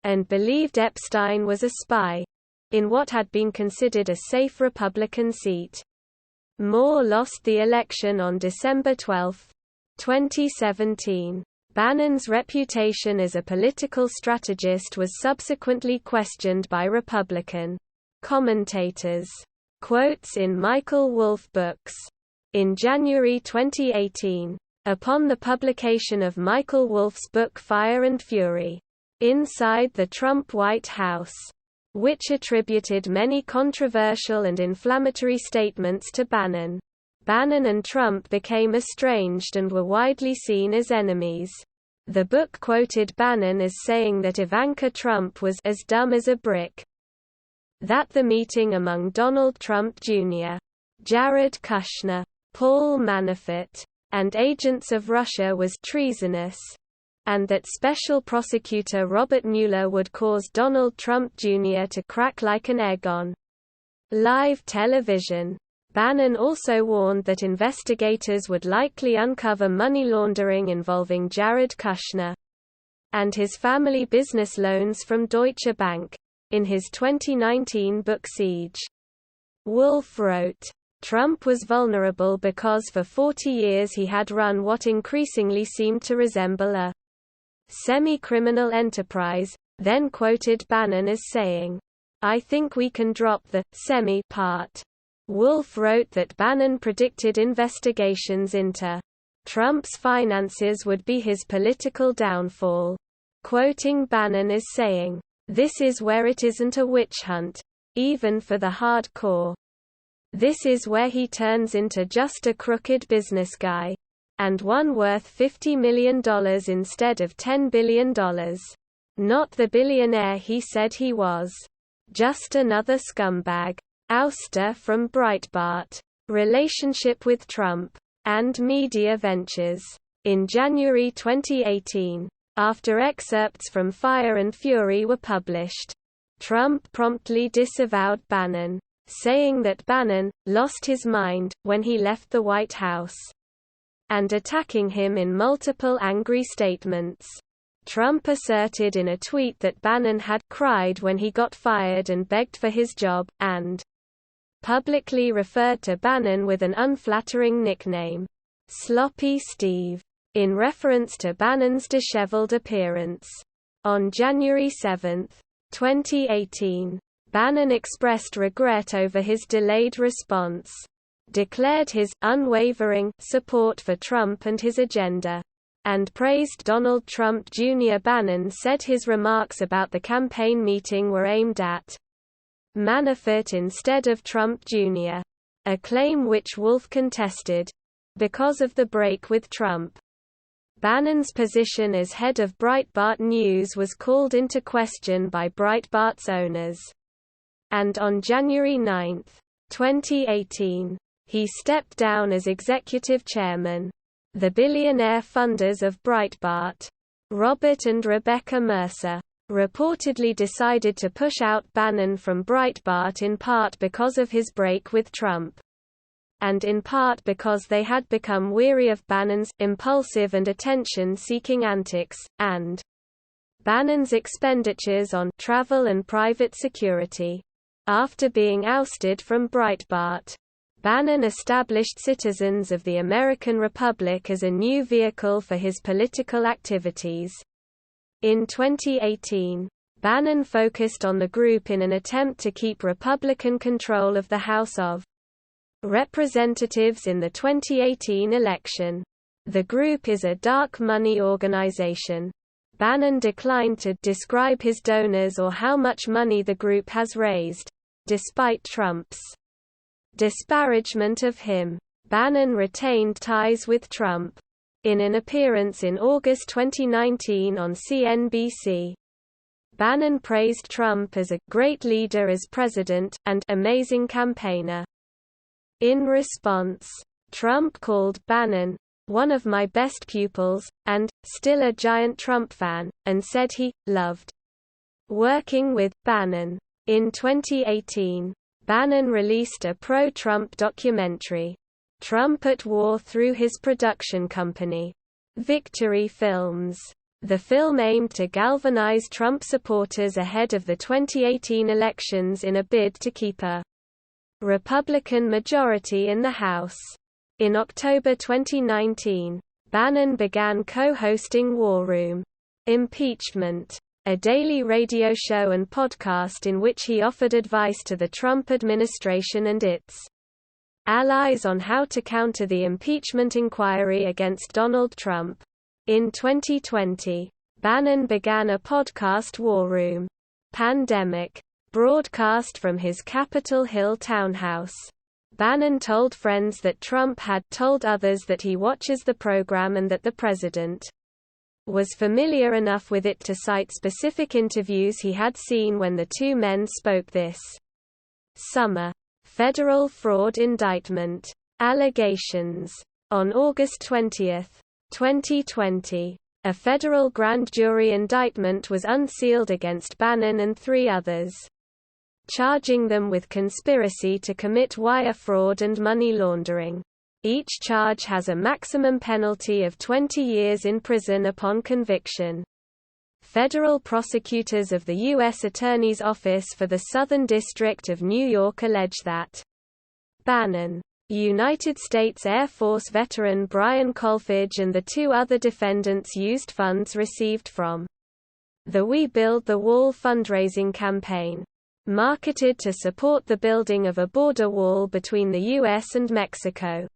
and believed Epstein was a spy in what had been considered a safe Republican seat. Moore lost the election on December 12, 2017. Bannon's reputation as a political strategist was subsequently questioned by Republican commentators. Quotes in Michael Wolff books. In January 2018, upon the publication of Michael Wolff's book Fire and Fury, Inside the Trump White House, which attributed many controversial and inflammatory statements to Bannon, Bannon and Trump became estranged and were widely seen as enemies. The book quoted Bannon as saying that Ivanka Trump was as dumb as a brick, that the meeting among Donald Trump Jr., Jared Kushner, Paul Manafort, and agents of Russia was treasonous, and that Special Prosecutor Robert Mueller would cause Donald Trump Jr. to crack like an egg on live television. Bannon also warned that investigators would likely uncover money laundering involving Jared Kushner and his family business loans from Deutsche Bank. In his 2019 book Siege, Wolff wrote, Trump was vulnerable because for 40 years he had run what increasingly seemed to resemble a semi-criminal enterprise, then quoted Bannon as saying, I think we can drop the semi part. Wolff wrote that Bannon predicted investigations into Trump's finances would be his political downfall, quoting Bannon as saying, this is where it isn't a witch hunt, even for the hardcore. This is where he turns into just a crooked business guy, and one worth $50 million instead of $10 billion. Not the billionaire he said he was. Just another scumbag. Ouster from Breitbart. Relationship with Trump. And media ventures. In January 2018. After excerpts from Fire and Fury were published, Trump promptly disavowed Bannon, saying that Bannon lost his mind when he left the White House, and attacking him in multiple angry statements. Trump asserted in a tweet that Bannon had cried when he got fired and begged for his job, and publicly referred to Bannon with an unflattering nickname, Sloppy Steve, in reference to Bannon's disheveled appearance. On January 7, 2018, Bannon expressed regret over his delayed response, declared his unwavering support for Trump and his agenda, and praised Donald Trump Jr. Bannon said his remarks about the campaign meeting were aimed at Manafort instead of Trump Jr., a claim which Wolff contested, because of the break with Trump. Bannon's position as head of Breitbart News was called into question by Breitbart's owners. And on January 9, 2018, he stepped down as executive chairman. The billionaire funders of Breitbart, Robert and Rebecca Mercer, reportedly decided to push out Bannon from Breitbart in part because of his break with Trump, and in part because they had become weary of Bannon's impulsive and attention-seeking antics, and Bannon's expenditures on travel and private security. After being ousted from Breitbart, Bannon established Citizens of the American Republic as a new vehicle for his political activities. In 2018, Bannon focused on the group in an attempt to keep Republican control of the House of Representatives in the 2018 election. The group is a dark money organization. Bannon declined to describe his donors or how much money the group has raised. Despite Trump's disparagement of him, Bannon retained ties with Trump. In an appearance in August 2019 on CNBC, Bannon praised Trump as a great leader as president, and amazing campaigner. In response, Trump called Bannon one of my best pupils, and still a giant Trump fan, and said he loved working with Bannon. In 2018, Bannon released a pro-Trump documentary, Trump at War, through his production company, Victory Films. The film aimed to galvanize Trump supporters ahead of the 2018 elections in a bid to keep a Republican majority in the House. In October 2019, Bannon began co-hosting War Room Impeachment, a daily radio show and podcast in which he offered advice to the Trump administration and its allies on how to counter the impeachment inquiry against Donald Trump. In 2020, Bannon began a podcast, War Room Pandemic, broadcast from his Capitol Hill townhouse. Bannon told friends that Trump had told others that he watches the program and that the president was familiar enough with it to cite specific interviews he had seen when the two men spoke this summer. Federal fraud indictment allegations. On August 20, 2020, a federal grand jury indictment was unsealed against Bannon and 3 others, charging them with conspiracy to commit wire fraud and money laundering. Each charge has a maximum penalty of 20 years in prison upon conviction. Federal prosecutors of the U.S. Attorney's Office for the Southern District of New York allege that Bannon, United States Air Force veteran Brian Kolfage, and the 2 other defendants used funds received from the We Build the Wall fundraising campaign, marketed to support the building of a border wall between the U.S. and Mexico,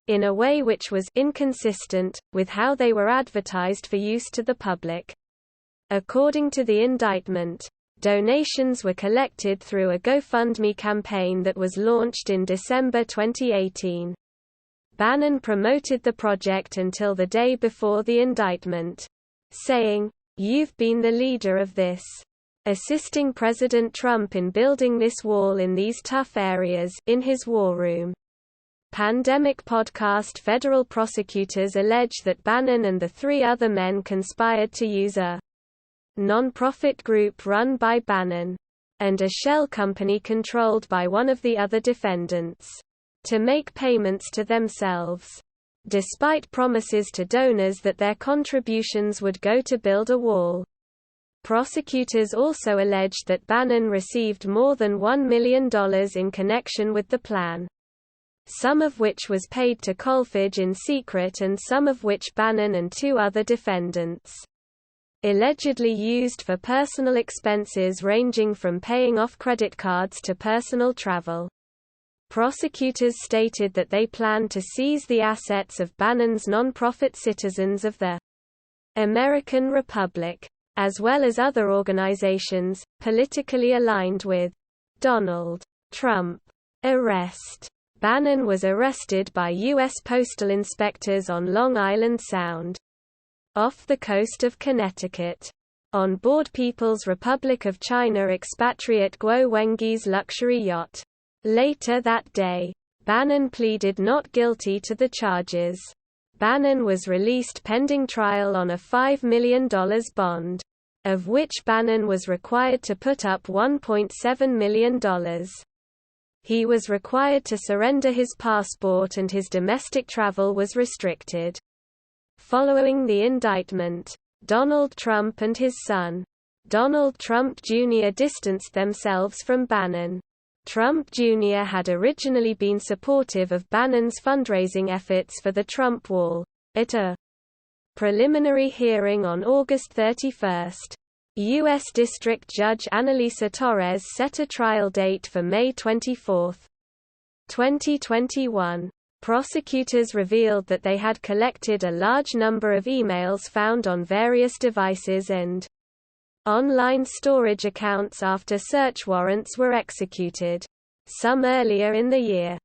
in a way which was inconsistent with how they were advertised for use to the public. According to the indictment, donations were collected through a GoFundMe campaign that was launched in December 2018. Bannon promoted the project until the day before the indictment, saying, "You've been the leader of this, assisting President Trump in building this wall in these tough areas." In his War Room Pandemic podcast, federal prosecutors allege that Bannon and the 3 other men conspired to use a non-profit group run by Bannon and a shell company controlled by one of the other defendants to make payments to themselves, despite promises to donors that their contributions would go to build a wall. Prosecutors also alleged that Bannon received more than $1 million in connection with the plan, some of which was paid to Kolfage in secret and some of which Bannon and 2 other defendants allegedly used for personal expenses ranging from paying off credit cards to personal travel. Prosecutors stated that they planned to seize the assets of Bannon's non-profit Citizens of the American Republic, as well as other organizations, politically aligned with Donald Trump. Arrest. Bannon was arrested by U.S. postal inspectors on Long Island Sound, off the coast of Connecticut, on board People's Republic of China expatriate Guo Wengi's luxury yacht. Later that day, Bannon pleaded not guilty to the charges. Bannon was released pending trial on a $5 million bond, of which Bannon was required to put up $1.7 million. He was required to surrender his passport and his domestic travel was restricted. Following the indictment, Donald Trump and his son, Donald Trump Jr., distanced themselves from Bannon. Trump Jr. had originally been supportive of Bannon's fundraising efforts for the Trump Wall. At a preliminary hearing on August 31, U.S. District Judge Annalisa Torres set a trial date for May 24, 2021. Prosecutors revealed that they had collected a large number of emails found on various devices and online storage accounts after search warrants were executed, some earlier in the year.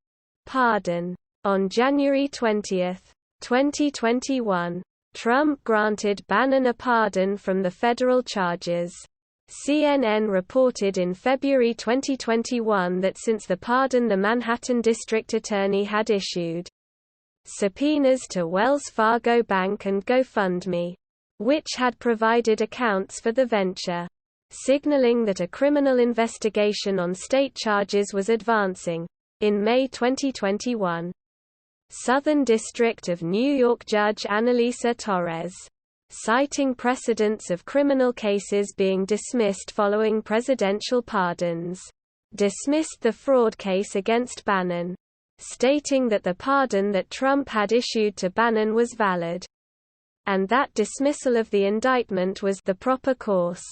Pardon. On January 20, 2021, Trump granted Bannon a pardon from the federal charges. CNN reported in February 2021 that since the pardon the Manhattan District Attorney had issued subpoenas to Wells Fargo Bank and GoFundMe, which had provided accounts for the venture, signaling that a criminal investigation on state charges was advancing. In May 2021, Southern District of New York Judge Annalisa Torres, citing precedents of criminal cases being dismissed following presidential pardons, dismissed the fraud case against Bannon, stating that the pardon that Trump had issued to Bannon was valid, and that dismissal of the indictment was the proper course.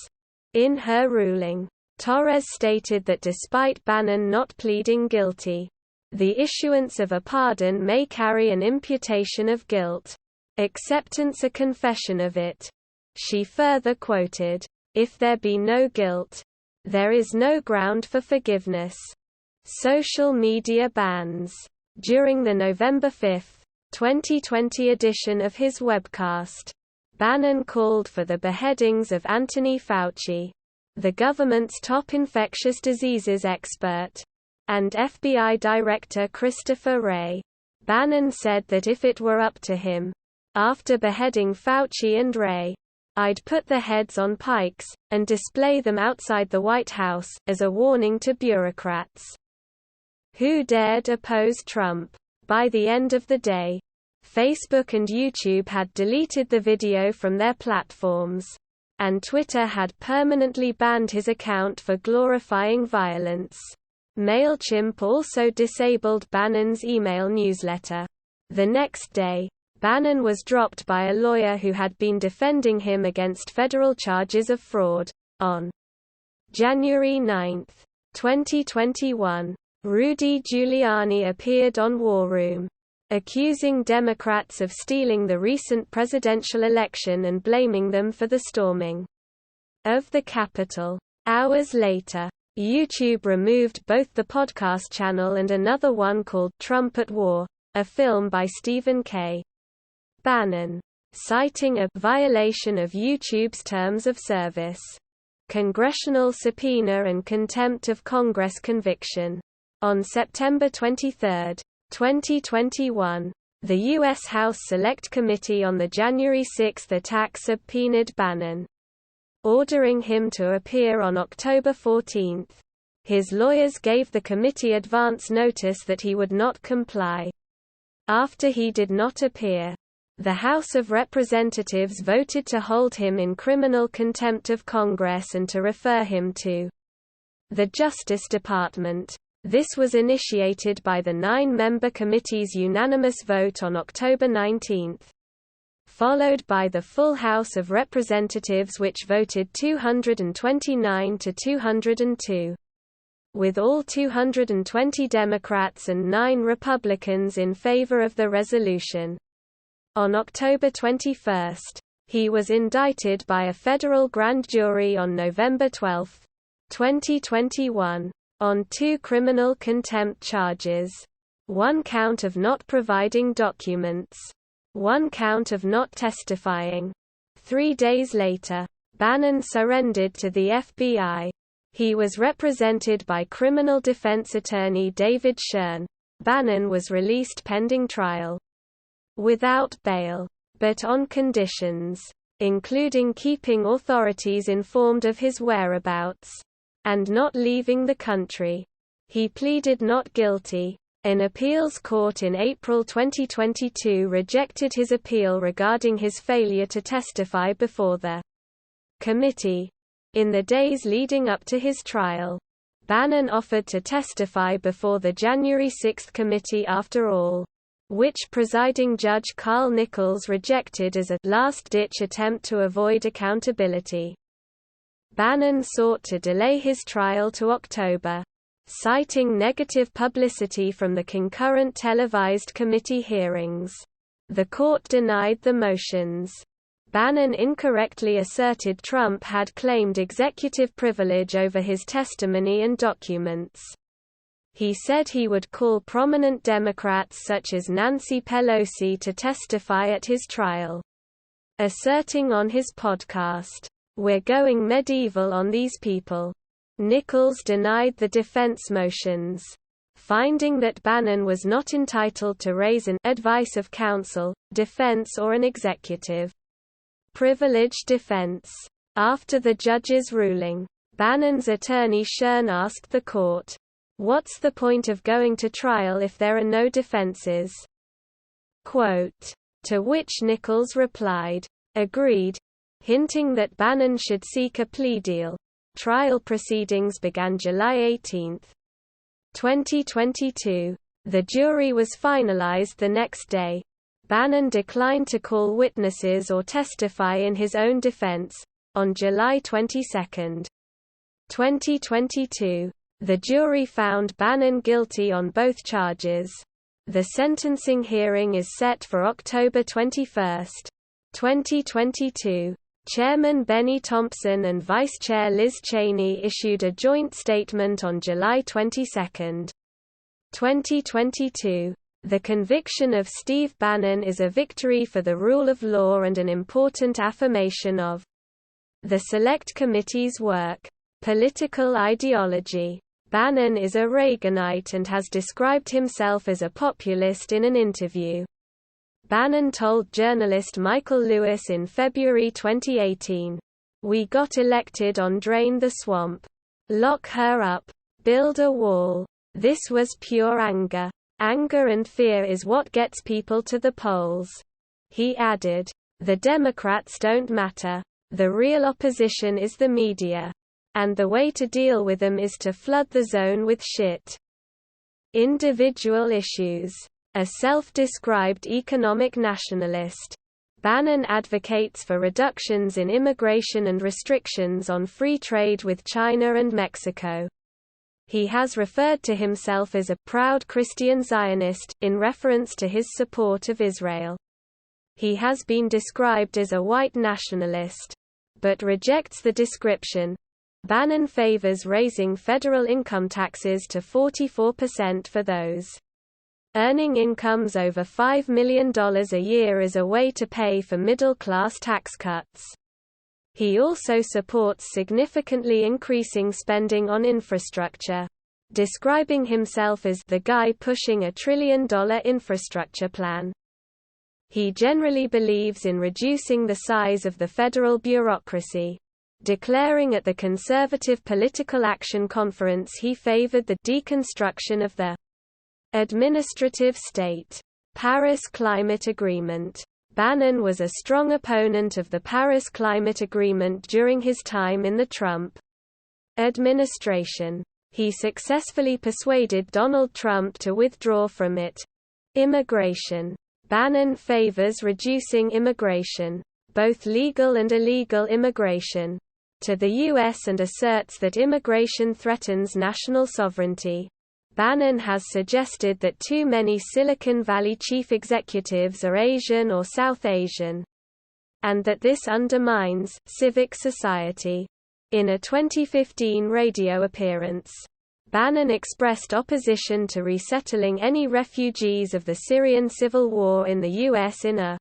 In her ruling, Torres stated that despite Bannon not pleading guilty, the issuance of a pardon may carry an imputation of guilt, acceptance a confession of it. She further quoted, "If there be no guilt, there is no ground for forgiveness." Social media bans. During the November 5, 2020 edition of his webcast, Bannon called for the beheadings of Anthony Fauci, the government's top infectious diseases expert, and FBI Director Christopher Wray. Bannon said that if it were up to him, after beheading Fauci and Wray, I'd put the heads on pikes, and display them outside the White House, as a warning to bureaucrats who dared oppose Trump. By the end of the day, Facebook and YouTube had deleted the video from their platforms, and Twitter had permanently banned his account for glorifying violence. MailChimp also disabled Bannon's email newsletter. The next day, Bannon was dropped by a lawyer who had been defending him against federal charges of fraud. On January 9, 2021, Rudy Giuliani appeared on War Room, accusing Democrats of stealing the recent presidential election and blaming them for the storming of the Capitol. Hours later, YouTube removed both the podcast channel and another one called Trump at War, a film by Stephen K. Bannon, citing a violation of YouTube's terms of service, congressional subpoena and contempt of Congress conviction. On September 23, 2021, the U.S. House Select Committee on the January 6 attack subpoenaed Bannon, ordering him to appear on October 14. His lawyers gave the committee advance notice that he would not comply. After he did not appear, the House of Representatives voted to hold him in criminal contempt of Congress and to refer him to the Justice Department. This was initiated by the 9-member committee's unanimous vote on October 19. Followed by the full House of Representatives, which voted 229 to 202, with all 220 Democrats and 9 Republicans in favor of the resolution. On October 21, he was indicted by a federal grand jury on November 12, 2021, on 2 criminal contempt charges: 1 count of not providing documents, 1 count of not testifying. 3 days later, Bannon surrendered to the FBI. He was represented by criminal defense attorney David Shern. Bannon was released pending trial, without bail, but on conditions, including keeping authorities informed of his whereabouts, and not leaving the country. He pleaded not guilty. An appeals court in April 2022 rejected his appeal regarding his failure to testify before the committee. In the days leading up to his trial, Bannon offered to testify before the January 6 committee after all, which presiding Judge Carl Nichols rejected as a last-ditch attempt to avoid accountability. Bannon sought to delay his trial to October citing negative publicity from the concurrent televised committee hearings. The court denied the motions. Bannon incorrectly asserted Trump had claimed executive privilege over his testimony and documents. He said he would call prominent Democrats such as Nancy Pelosi to testify at his trial. Asserting on his podcast, "We're going medieval on these people," Nichols denied the defense motions, finding that Bannon was not entitled to raise an advice of counsel, defense or an executive privilege defense. After the judge's ruling, Bannon's attorney Shern asked the court, "What's the point of going to trial if there are no defenses?" Quote, to which Nichols replied, "Agreed," hinting that Bannon should seek a plea deal. Trial proceedings began July 18, 2022. The jury was finalized the next day. Bannon declined to call witnesses or testify in his own defense. On July 22, 2022, the jury found Bannon guilty on both charges. The sentencing hearing is set for October 21, 2022. Chairman Benny Thompson and Vice Chair Liz Cheney issued a joint statement on July 22, 2022. The conviction of Steve Bannon is a victory for the rule of law and an important affirmation of the Select Committee's work. Political ideology. Bannon is a Reaganite and has described himself as a populist in an interview. Bannon told journalist Michael Lewis in February 2018, "We got elected on Drain the Swamp. Lock her up. Build a wall. This was pure anger. Anger and fear is what gets people to the polls." He added, "The Democrats don't matter. The real opposition is the media. And the way to deal with them is to flood the zone with shit." Individual issues. A self-described economic nationalist, Bannon advocates for reductions in immigration and restrictions on free trade with China and Mexico. He has referred to himself as a proud Christian Zionist, in reference to his support of Israel. He has been described as a white nationalist, but rejects the description. Bannon favors raising federal income taxes to 44% for those earning incomes over $5 million a year as a way to pay for middle-class tax cuts. He also supports significantly increasing spending on infrastructure, describing himself as the guy pushing $1 trillion infrastructure plan. He generally believes in reducing the size of the federal bureaucracy, declaring at the Conservative Political Action Conference he favored the deconstruction of the administrative state. Paris Climate Agreement. Bannon was a strong opponent of the Paris Climate Agreement during his time in the Trump administration. He successfully persuaded Donald Trump to withdraw from it. Immigration. Bannon favors reducing immigration, both legal and illegal immigration, to the U.S. and asserts that immigration threatens national sovereignty. Bannon has suggested that too many Silicon Valley chief executives are Asian or South Asian, and that this undermines civic society. In a 2015 radio appearance, Bannon expressed opposition to resettling any refugees of the Syrian civil war in the U.S. In a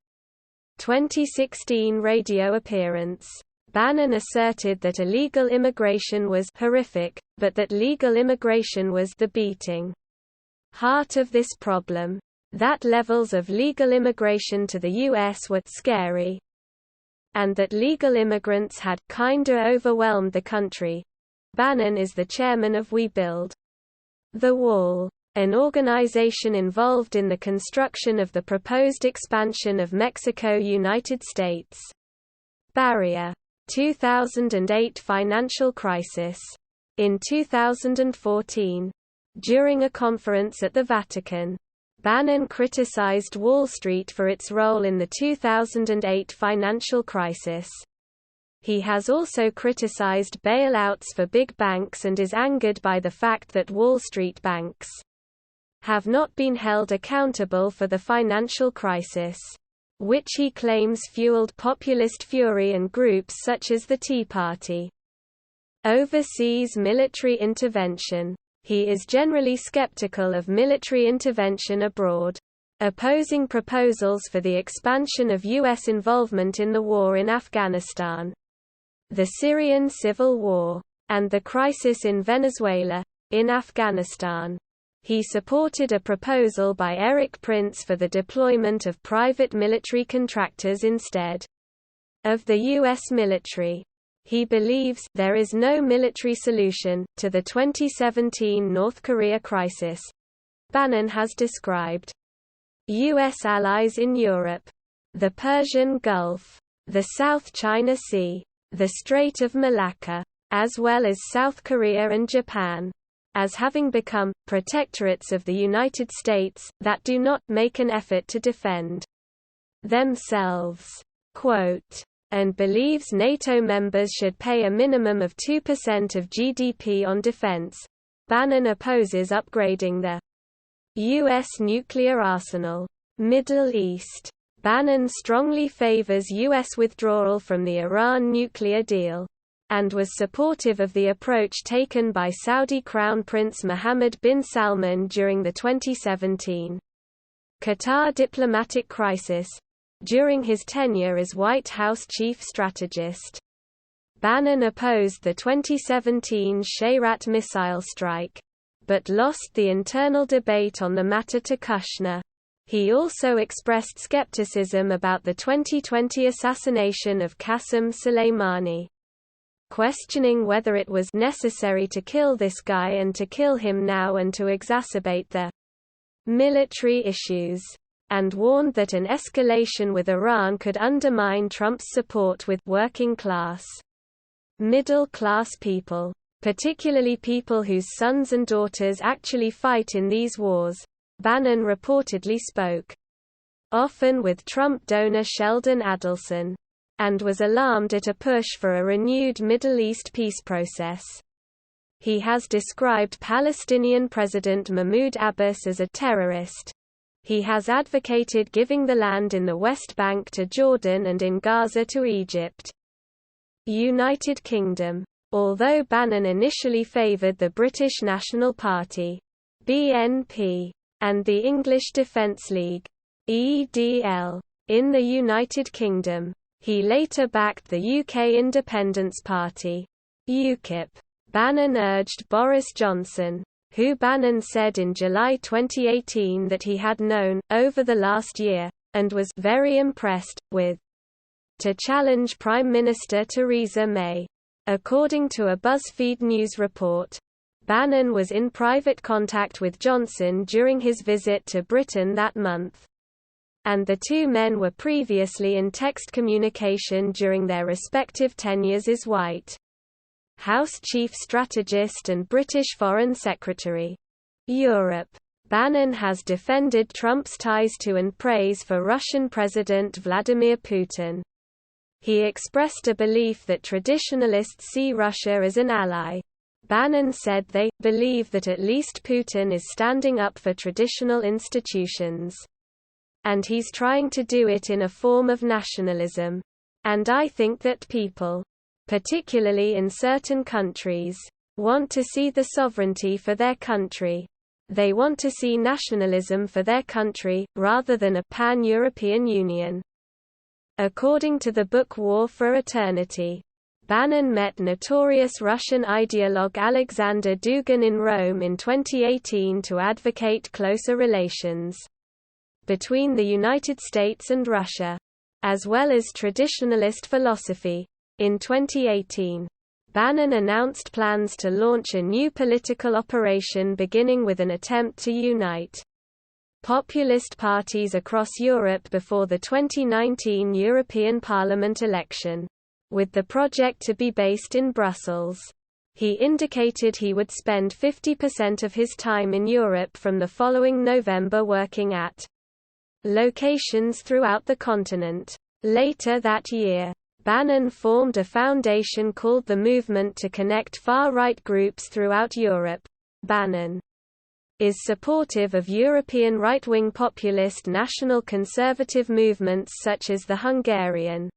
2016 radio appearance, Bannon asserted that illegal immigration was horrific, but that legal immigration was the beating heart of this problem. That levels of legal immigration to the U.S. were scary, and that legal immigrants had kinda overwhelmed the country. Bannon is the chairman of We Build the Wall, an organization involved in the construction of the proposed expansion of Mexico-United States barrier. 2008 financial crisis. In 2014, during a conference at the Vatican, Bannon criticized Wall Street for its role in the 2008 financial crisis. He has also criticized bailouts for big banks and is angered by the fact that Wall Street banks have not been held accountable for the financial crisis, which he claims fueled populist fury and groups such as the Tea Party. Overseas military intervention. He is generally skeptical of military intervention abroad, opposing proposals for the expansion of U.S. involvement in the war in Afghanistan, the Syrian civil war, and the crisis in Venezuela. In Afghanistan, he supported a proposal by Erik Prince for the deployment of private military contractors instead of the U.S. military. He believes there is no military solution to the 2017 North Korea crisis. Bannon has described U.S. allies in Europe, the Persian Gulf, the South China Sea, the Strait of Malacca, as well as South Korea and Japan, as having become protectorates of the United States that do not make an effort to defend themselves. Quote, and believes NATO members should pay a minimum of 2% of GDP on defense. Bannon opposes upgrading the U.S. nuclear arsenal. Middle East. Bannon strongly favors U.S. withdrawal from the Iran nuclear deal, and was supportive of the approach taken by Saudi Crown Prince Mohammed bin Salman during the 2017 Qatar diplomatic crisis, during his tenure as White House chief strategist. Bannon opposed the 2017 Shayrat missile strike, but lost the internal debate on the matter to Kushner. He also expressed skepticism about the 2020 assassination of Qasem Soleimani, questioning whether it was necessary to kill this guy and to kill him now and to exacerbate the military issues, and warned that an escalation with Iran could undermine Trump's support with working-class, middle-class people, particularly people whose sons and daughters actually fight in these wars. Bannon reportedly spoke often with Trump donor Sheldon Adelson, and was alarmed at a push for a renewed Middle East peace process. He has described Palestinian President Mahmoud Abbas as a terrorist. He has advocated giving the land in the West Bank to Jordan and in Gaza to Egypt. United Kingdom. Although Bannon initially favoured the British National Party (BNP) and the English Defence League (EDL) in the United Kingdom, he later backed the UK Independence Party (UKIP). Bannon urged Boris Johnson, who Bannon said in July 2018 that he had known, over the last year, and was very impressed with, to challenge Prime Minister Theresa May. According to a BuzzFeed News report, Bannon was in private contact with Johnson during his visit to Britain that month, and the two men were previously in text communication during their respective tenures as White House Chief Strategist and British Foreign Secretary. Europe. Bannon has defended Trump's ties to and praise for Russian President Vladimir Putin. He expressed a belief that traditionalists see Russia as an ally. Bannon said they believe that at least Putin is standing up for traditional institutions, and he's trying to do it in a form of nationalism. And I think that people, particularly in certain countries, want to see the sovereignty for their country. They want to see nationalism for their country, rather than a pan-European Union. According to the book War for Eternity, Bannon met notorious Russian ideologue Alexander Dugin in Rome in 2018 to advocate closer relations between the United States and Russia, as well as traditionalist philosophy. In 2018, Bannon announced plans to launch a new political operation beginning with an attempt to unite populist parties across Europe before the 2019 European Parliament election, with the project to be based in Brussels. He indicated he would spend 50% of his time in Europe from the following November working at locations throughout the continent. Later that year, Bannon formed a foundation called the Movement to connect far-right groups throughout Europe. Bannon is supportive of European right-wing populist national conservative movements such as the Hungarian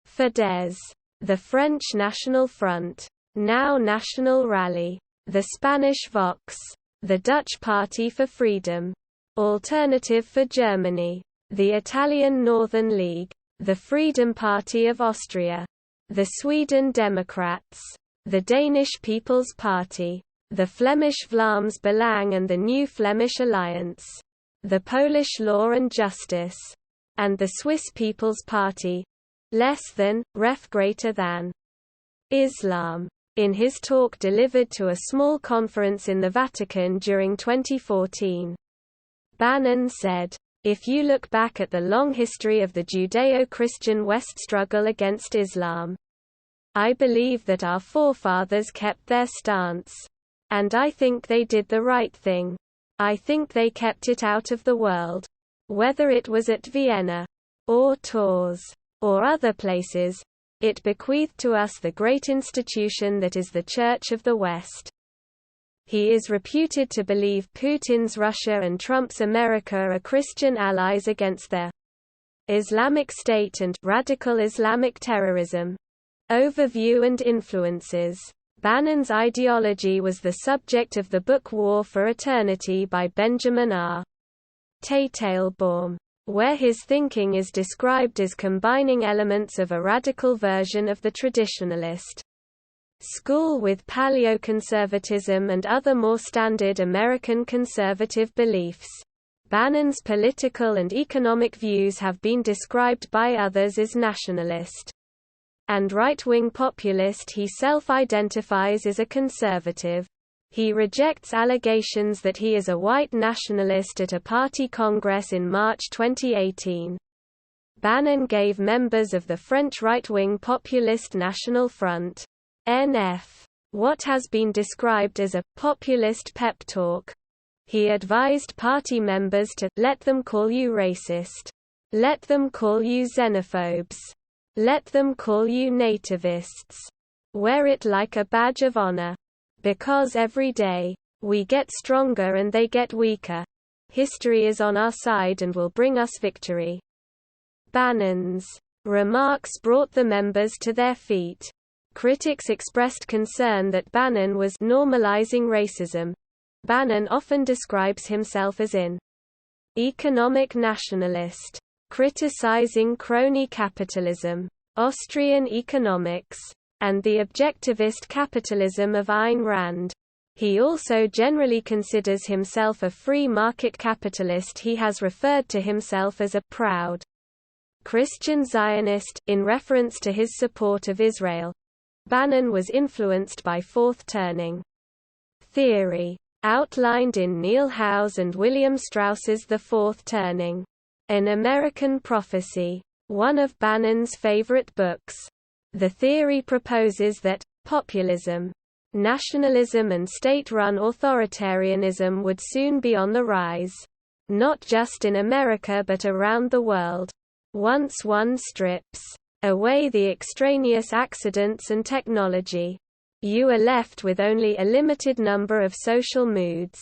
Fidesz, the French National Front, now National Rally, the Spanish Vox, the Dutch Party for Freedom, Alternative for Germany, the Italian Northern League, the Freedom Party of Austria, the Sweden Democrats, the Danish People's Party, the Flemish Vlaams Belang and the New Flemish Alliance, the Polish Law and Justice, and the Swiss People's Party, less than, ref greater than, Islam. In his talk delivered to a small conference in the Vatican during 2014, Bannon said, "If you look back at the long history of the Judeo-Christian West struggle against Islam, I believe that our forefathers kept their stance. And I think they did the right thing. I think they kept it out of the world. Whether it was at Vienna, or Tours, or other places, it bequeathed to us the great institution that is the Church of the West." He is reputed to believe Putin's Russia and Trump's America are Christian allies against their Islamic State and radical Islamic terrorism. Overview and influences. Bannon's ideology was the subject of the book War for Eternity by Benjamin R. Teitelbaum, where his thinking is described as combining elements of a radical version of the traditionalist school with paleoconservatism and other more standard American conservative beliefs. Bannon's political and economic views have been described by others as nationalist and right-wing populist. He self-identifies as a conservative. He rejects allegations that he is a white nationalist at a party congress in March 2018. Bannon gave members of the French right-wing Populist National Front (NF) what has been described as a populist pep talk. He advised party members to let them call you racist, let them call you xenophobes, let them call you nativists. Wear it like a badge of honor. Because every day, we get stronger and they get weaker. History is on our side and will bring us victory. Bannon's remarks brought the members to their feet. Critics expressed concern that Bannon was normalizing racism. Bannon often describes himself as an economic nationalist, criticizing crony capitalism, Austrian economics, and the objectivist capitalism of Ayn Rand. He also generally considers himself a free market capitalist. He has referred to himself as a proud Christian Zionist, in reference to his support of Israel. Bannon was influenced by fourth turning theory, outlined in Neil Howe's and William Strauss's The Fourth Turning, An American Prophecy, one of Bannon's favorite books. The theory proposes that populism, nationalism and state-run authoritarianism would soon be on the rise, not just in America but around the world. Once one strips away the extraneous accidents and technology, you are left with only a limited number of social moods,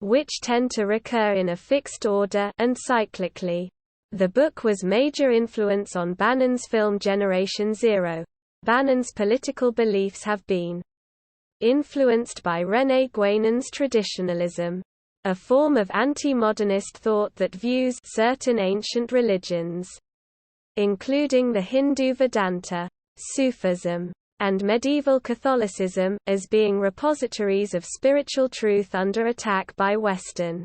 which tend to recur in a fixed order and cyclically. The book was major influence on Bannon's film Generation Zero. Bannon's political beliefs have been influenced by René Guénon's traditionalism, a form of anti-modernist thought that views certain ancient religions, including the Hindu Vedanta, Sufism, and medieval Catholicism, as being repositories of spiritual truth under attack by Western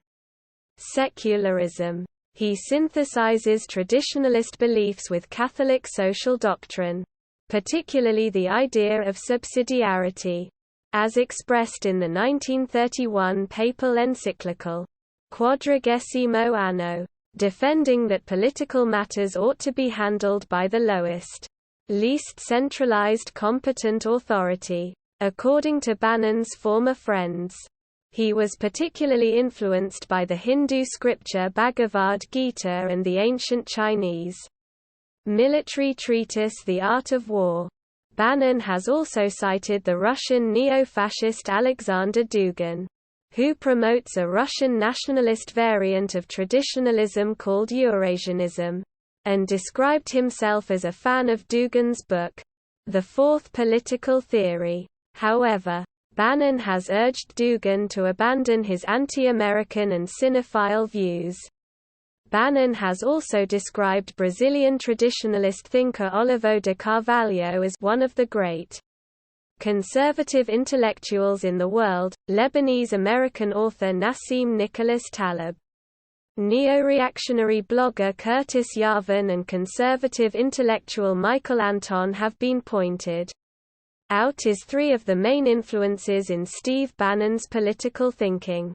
secularism. He synthesizes traditionalist beliefs with Catholic social doctrine, particularly the idea of subsidiarity, as expressed in the 1931 papal encyclical, Quadragesimo Anno, defending that political matters ought to be handled by the lowest, least centralized competent authority. According to Bannon's former friends, he was particularly influenced by the Hindu scripture Bhagavad Gita and the ancient Chinese Military treatise The Art of War. Bannon has also cited the Russian neo-fascist Alexander Dugin, who promotes a Russian nationalist variant of traditionalism called Eurasianism, and described himself as a fan of Dugin's book, The Fourth Political Theory. However, Bannon has urged Dugin to abandon his anti-American and cinephile views. Bannon has also described Brazilian traditionalist thinker Olavo de Carvalho as one of the great conservative intellectuals in the world. Lebanese-American author Nassim Nicholas Taleb, neo-reactionary blogger Curtis Yarvin and conservative intellectual Michael Anton have been pointed out as three of the main influences in Steve Bannon's political thinking.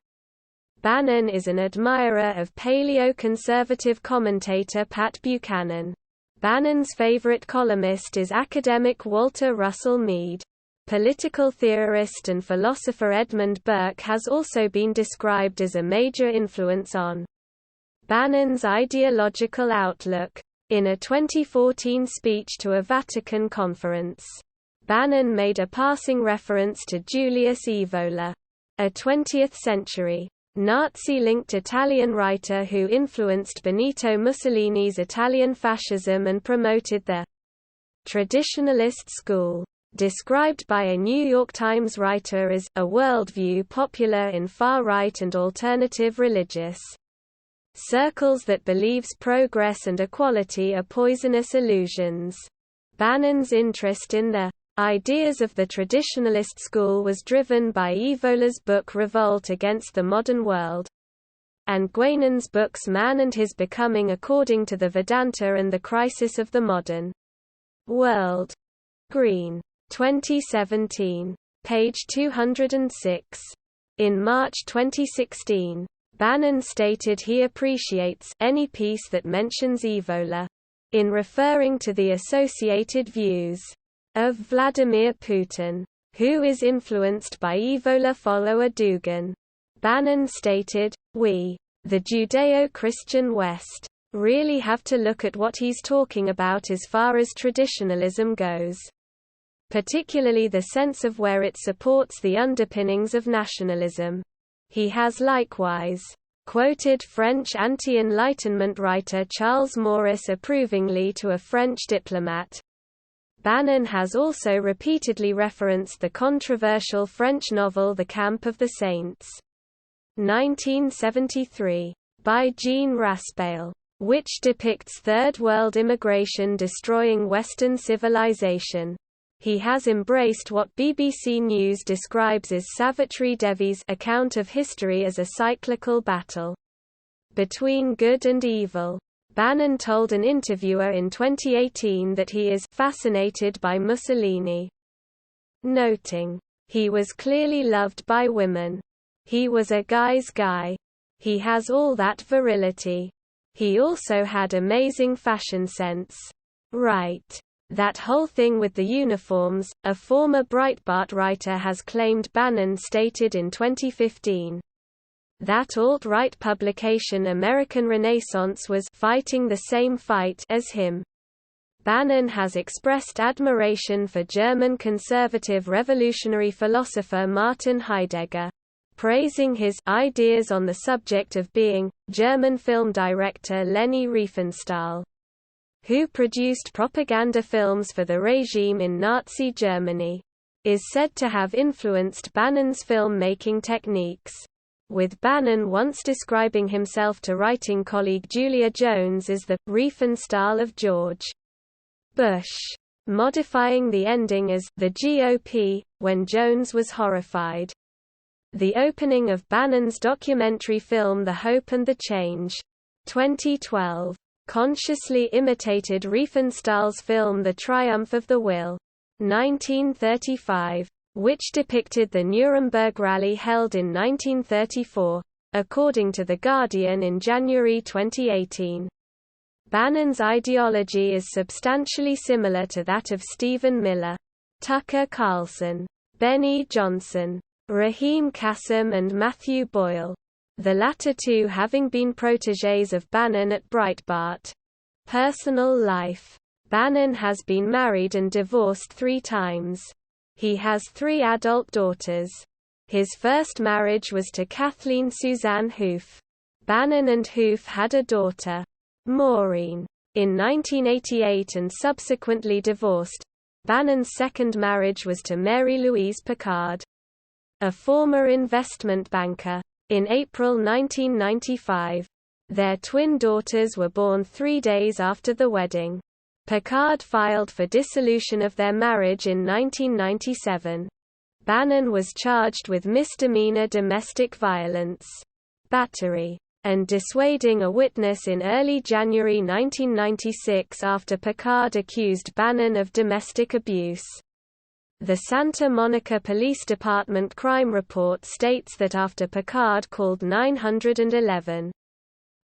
Bannon is an admirer of paleo-conservative commentator Pat Buchanan. Bannon's favorite columnist is academic Walter Russell Mead. Political theorist and philosopher Edmund Burke has also been described as a major influence on Bannon's ideological outlook. In a 2014 speech to a Vatican conference, Bannon made a passing reference to Julius Evola, a 20th-century Nazi-linked Italian writer who influenced Benito Mussolini's Italian fascism and promoted the traditionalist school, described by a New York Times writer as a worldview popular in far-right and alternative religious circles that believes progress and equality are poisonous illusions. Bannon's interest in the ideas of the traditionalist school was driven by Evola's book Revolt Against the Modern World, and Guénin's books Man and His Becoming According to the Vedanta and the Crisis of the Modern World. Green. 2017. Page 206. In March 2016, Bannon stated he appreciates any piece that mentions Evola, in referring to the associated views of Vladimir Putin, who is influenced by Evola follower Dugin. Bannon stated, "We, the Judeo-Christian West, really have to look at what he's talking about as far as traditionalism goes. Particularly the sense of where it supports the underpinnings of nationalism." He has likewise quoted French anti-Enlightenment writer Charles Maurras approvingly to a French diplomat. Bannon has also repeatedly referenced the controversial French novel The Camp of the Saints, 1973, by Jean Raspail, which depicts Third World immigration destroying Western civilization. He has embraced what BBC News describes as Savitri Devi's account of history as a cyclical battle between good and evil. Bannon told an interviewer in 2018 that he is fascinated by Mussolini, noting, "He was clearly loved by women. He was a guy's guy. He has all that virility. He also had amazing fashion sense. Right. That whole thing with the uniforms," a former Breitbart writer has claimed Bannon stated in 2015. That alt-right publication American Renaissance was fighting the same fight as him. Bannon has expressed admiration for German conservative revolutionary philosopher Martin Heidegger, praising his ideas on the subject of being. German film director Leni Riefenstahl, who produced propaganda films for the regime in Nazi Germany, is said to have influenced Bannon's film-making techniques, with Bannon once describing himself to writing colleague Julia Jones as the Riefenstahl of George Bush, modifying the ending as the GOP, when Jones was horrified. The opening of Bannon's documentary film The Hope and the Change, 2012, consciously imitated Riefenstahl's film The Triumph of the Will, 1935, which depicted the Nuremberg rally held in 1934, according to The Guardian in January 2018. Bannon's ideology is substantially similar to that of Stephen Miller, Tucker Carlson, Benny Johnson, Raheem Kassem and Matthew Boyle, the latter two having been protégés of Bannon at Breitbart. Personal life. Bannon has been married and divorced 3 times. He has 3 adult daughters. His first marriage was to Kathleen Suzanne Hoof. Bannon and Hoof had a daughter, Maureen, in 1988 and subsequently divorced. Bannon's second marriage was to Mary Louise Picard, a former investment banker. In April 1995, their twin daughters were born 3 days after the wedding. Picard filed for dissolution of their marriage in 1997. Bannon was charged with misdemeanor domestic violence, battery, and dissuading a witness in early January 1996 after Picard accused Bannon of domestic abuse. The Santa Monica Police Department crime report states that after Picard called 911,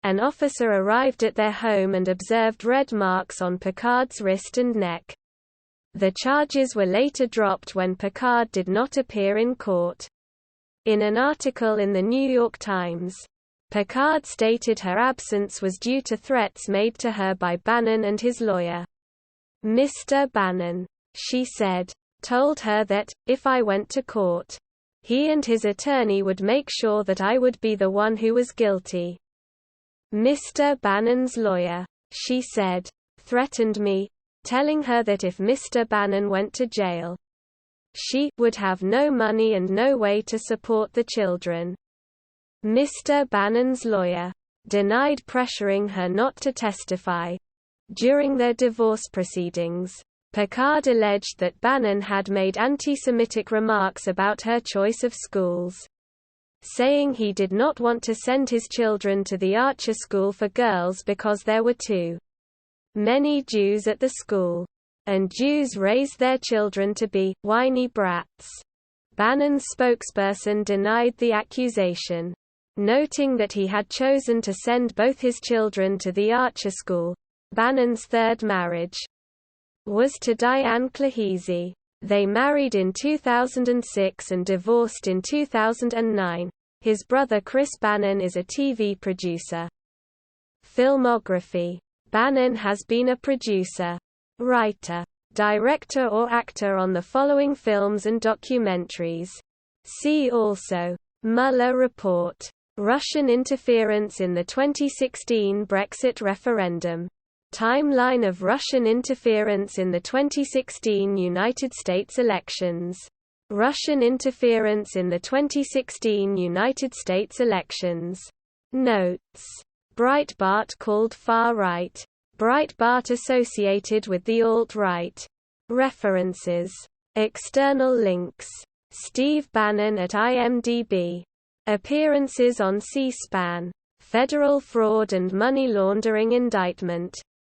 an officer arrived at their home and observed red marks on Picard's wrist and neck. The charges were later dropped when Picard did not appear in court. In an article in the New York Times, Picard stated her absence was due to threats made to her by Bannon and his lawyer. Mr. Bannon, she said, told her that, if I went to court, he and his attorney would make sure that I would be the one who was guilty. Mr. Bannon's lawyer, she said, threatened me, telling her that if Mr. Bannon went to jail, she would have no money and no way to support the children. Mr. Bannon's lawyer denied pressuring her not to testify. During their divorce proceedings, Picard alleged that Bannon had made anti-Semitic remarks about her choice of schools, saying he did not want to send his children to the Archer School for Girls because there were too many Jews at the school, and Jews raised their children to be whiny brats. Bannon's spokesperson denied the accusation, noting that he had chosen to send both his children to the Archer School. Bannon's third marriage was to Diane Clahezy. They married in 2006 and divorced in 2009. His brother Chris Bannon is a TV producer. Filmography. Bannon has been a producer, writer, director or actor on the following films and documentaries. See also: Mueller Report, Russian interference in the 2016 Brexit referendum, timeline of Russian interference in the 2016 United States elections, Russian interference in the 2016 United States elections. Notes. Breitbart called far-right. Breitbart associated with the alt-right. References. External links. Steve Bannon at IMDb. Appearances on C-SPAN. Federal fraud and money laundering indictment.